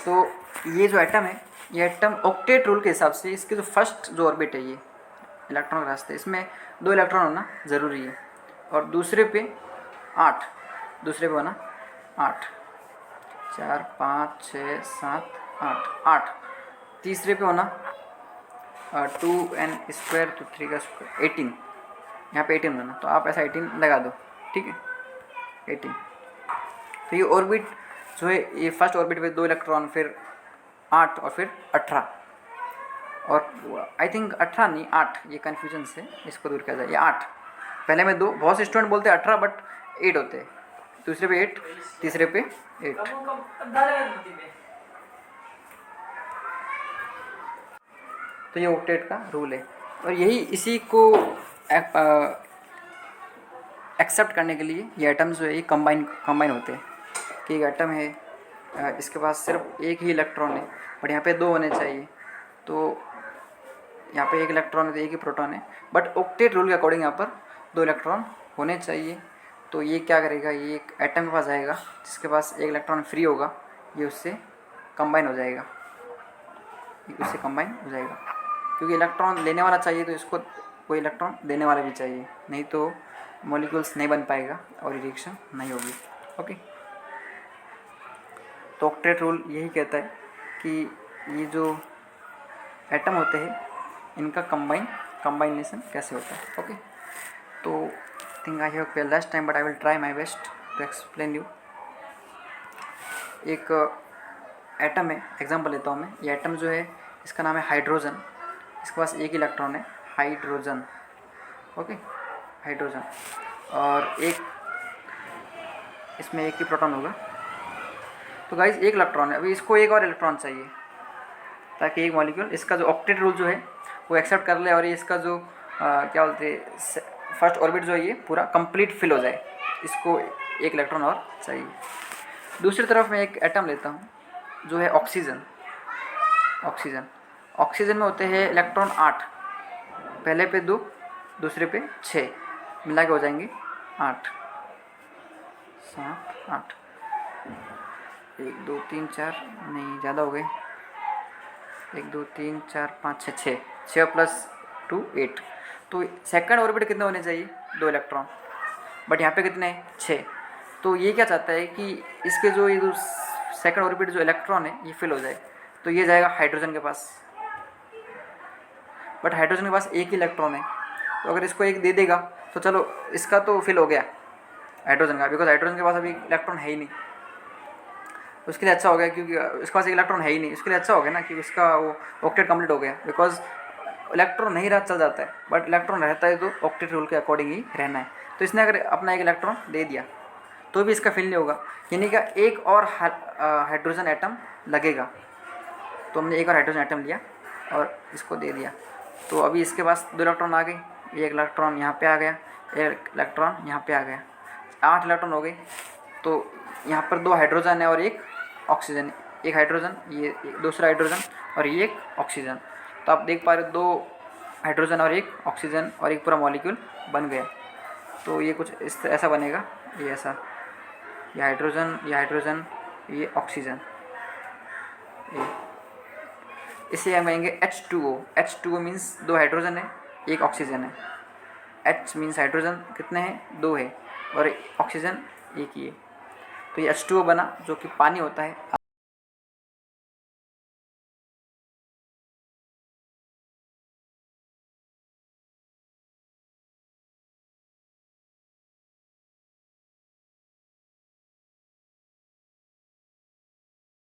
तो ये जो एटम है, ये एटम ऑक्टेट रूल के हिसाब से इसके जो फर्स्ट जो ऑर्बिट है, ये इलेक्ट्रॉन का रास्ते, इसमें 2 इलेक्ट्रॉन होना ज़रूरी है, और दूसरे पे 8, दूसरे पे होना 8, 4 5 6 7 8, तीसरे पे होना 2n स्क्वायर, तो 3 का स्क्वायर 18, यहाँ पे 18 होना, तो आप ऐसा 18 लगा दो, ठीक है 18। तो ये ऑर्बिट जो है, ये फर्स्ट ऑर्बिट पे 2 इलेक्ट्रॉन, फिर 8 और फिर 18, और आई थिंक 18 नहीं 8, ये कन्फ्यूजन से इसको दूर किया जाए। ये 8 पहले में 2, बहुत से स्टूडेंट बोलते हैं 18 बट 8 होते हैं, दूसरे पे 8, तीसरे पे 8। तो ये ऑक्टेट का रूल है, और यही इसी को एक्सेप्ट करने के लिए ये एटम्स जो है ये कंबाइन होते हैं कि एक एटम है, इसके पास सिर्फ एक ही इलेक्ट्रॉन है, बट यहाँ पे 2 होने चाहिए, तो यहाँ पे 1 इलेक्ट्रॉन है तो 1 ही प्रोटॉन है, बट ऑक्टेट रूल के अकॉर्डिंग यहाँ पर 2 इलेक्ट्रॉन होने चाहिए। तो ये क्या करेगा, ये एक एटम के पास आएगा जिसके पास 1 इलेक्ट्रॉन फ्री होगा, ये उससे कंबाइन हो जाएगा, क्योंकि इलेक्ट्रॉन लेने वाला चाहिए तो इसको कोई इलेक्ट्रॉन देने वाला भी चाहिए, नहीं तो मॉलिक्यूल्स नहीं बन पाएगा और रिएक्शन नहीं होगी। ओके, तो ऑक्टेट रूल यही कहता है कि ये जो एटम होते हैं इनका कंबाइनेशन कैसे होता है। ओके, तो think I have failed last time but I will try my best to explain you. एक एटम है, एग्जांपल लेता हूँ मैं। ये एटम जो है इसका नाम है हाइड्रोजन, इसके पास 1 इलेक्ट्रॉन है, हाइड्रोजन। ओके, हाइड्रोजन, और एक इसमें 1 ही प्रोटॉन होगा। तो गाइस 1 इलेक्ट्रॉन है, अभी इसको 1 और इलेक्ट्रॉन चाहिए ताकि एक मॉलिक्यूल इसका जो ऑक्टेट रूल जो है वो एक्सेप्ट कर ले, और ये इसका जो क्या बोलते हैं फर्स्ट ऑर्बिट जो है ये पूरा कंप्लीट फिल हो जाए, इसको 1 इलेक्ट्रॉन और चाहिए। दूसरी तरफ मैं एक एटम लेता हूँ जो है ऑक्सीजन। ऑक्सीजन में होते हैं इलेक्ट्रॉन 8, पहले पे 2, दूसरे पे 6, मिला के हो जाएंगे 8, 7 8, 1 2 3 4, नहीं ज़्यादा हो गए, 1 2 3 4 5 6, 6 प्लस 2 8। तो सेकंड ऑर्बिट कितने होने चाहिए, 2 इलेक्ट्रॉन, बट यहाँ पे कितने हैं, 6। तो ये क्या चाहता है कि इसके जो ये सेकंड ऑर्बिट जो इलेक्ट्रॉन है ये फिल हो जाए, तो ये जाएगा हाइड्रोजन के पास, बट हाइड्रोजन के पास 1 ही इलेक्ट्रॉन है, तो अगर इसको 1 दे देगा तो चलो इसका तो फिल हो गया हाइड्रोजन का, बिकॉज हाइड्रोजन के पास अभी इलेक्ट्रॉन है ही नहीं, उसके लिए अच्छा हो गया, क्योंकि उसके पास 1 इलेक्ट्रॉन है ही नहीं, उसके लिए अच्छा हो गया ना कि उसका वो ऑक्टेट कंप्लीट हो गया, बिकॉज इलेक्ट्रॉन नहीं रहा चल जाता है, बट इलेक्ट्रॉन रहता है तो ऑक्टेट रूल के अकॉर्डिंग ही रहना है। तो इसने अगर अपना 1 इलेक्ट्रॉन दे दिया तो भी इसका फिल नहीं होगा, यानी कि एक और हाइड्रोजन एटम लगेगा। तो हमने 1 और हाइड्रोजन एटम लिया और इसको दे दिया, तो अभी इसके पास 2 इलेक्ट्रॉन आ गए, 1 इलेक्ट्रॉन यहाँ पे आ गया, 1 इलेक्ट्रॉन यहाँ पे आ गया, 8 इलेक्ट्रॉन हो गए। तो यहाँ पर 2 हाइड्रोजन है और 1 ऑक्सीजन, 1 हाइड्रोजन, ये दूसरा हाइड्रोजन और ये 1 ऑक्सीजन। तो आप देख पा रहे हो 2 हाइड्रोजन और 1 ऑक्सीजन और एक पूरा मॉलिक्यूल बन गया। तो ये कुछ इस ऐसा बनेगा, ये ऐसा, ये हाइड्रोजन, ये ऑक्सीजन, ये इसे हम कहेंगे H2O। H2O मीन्स 2 हाइड्रोजन है, 1 ऑक्सीजन है। H मीन्स हाइड्रोजन कितने हैं, 2 है, और ऑक्सीजन 1 ही है। तो ये H2O बना, जो कि पानी होता है।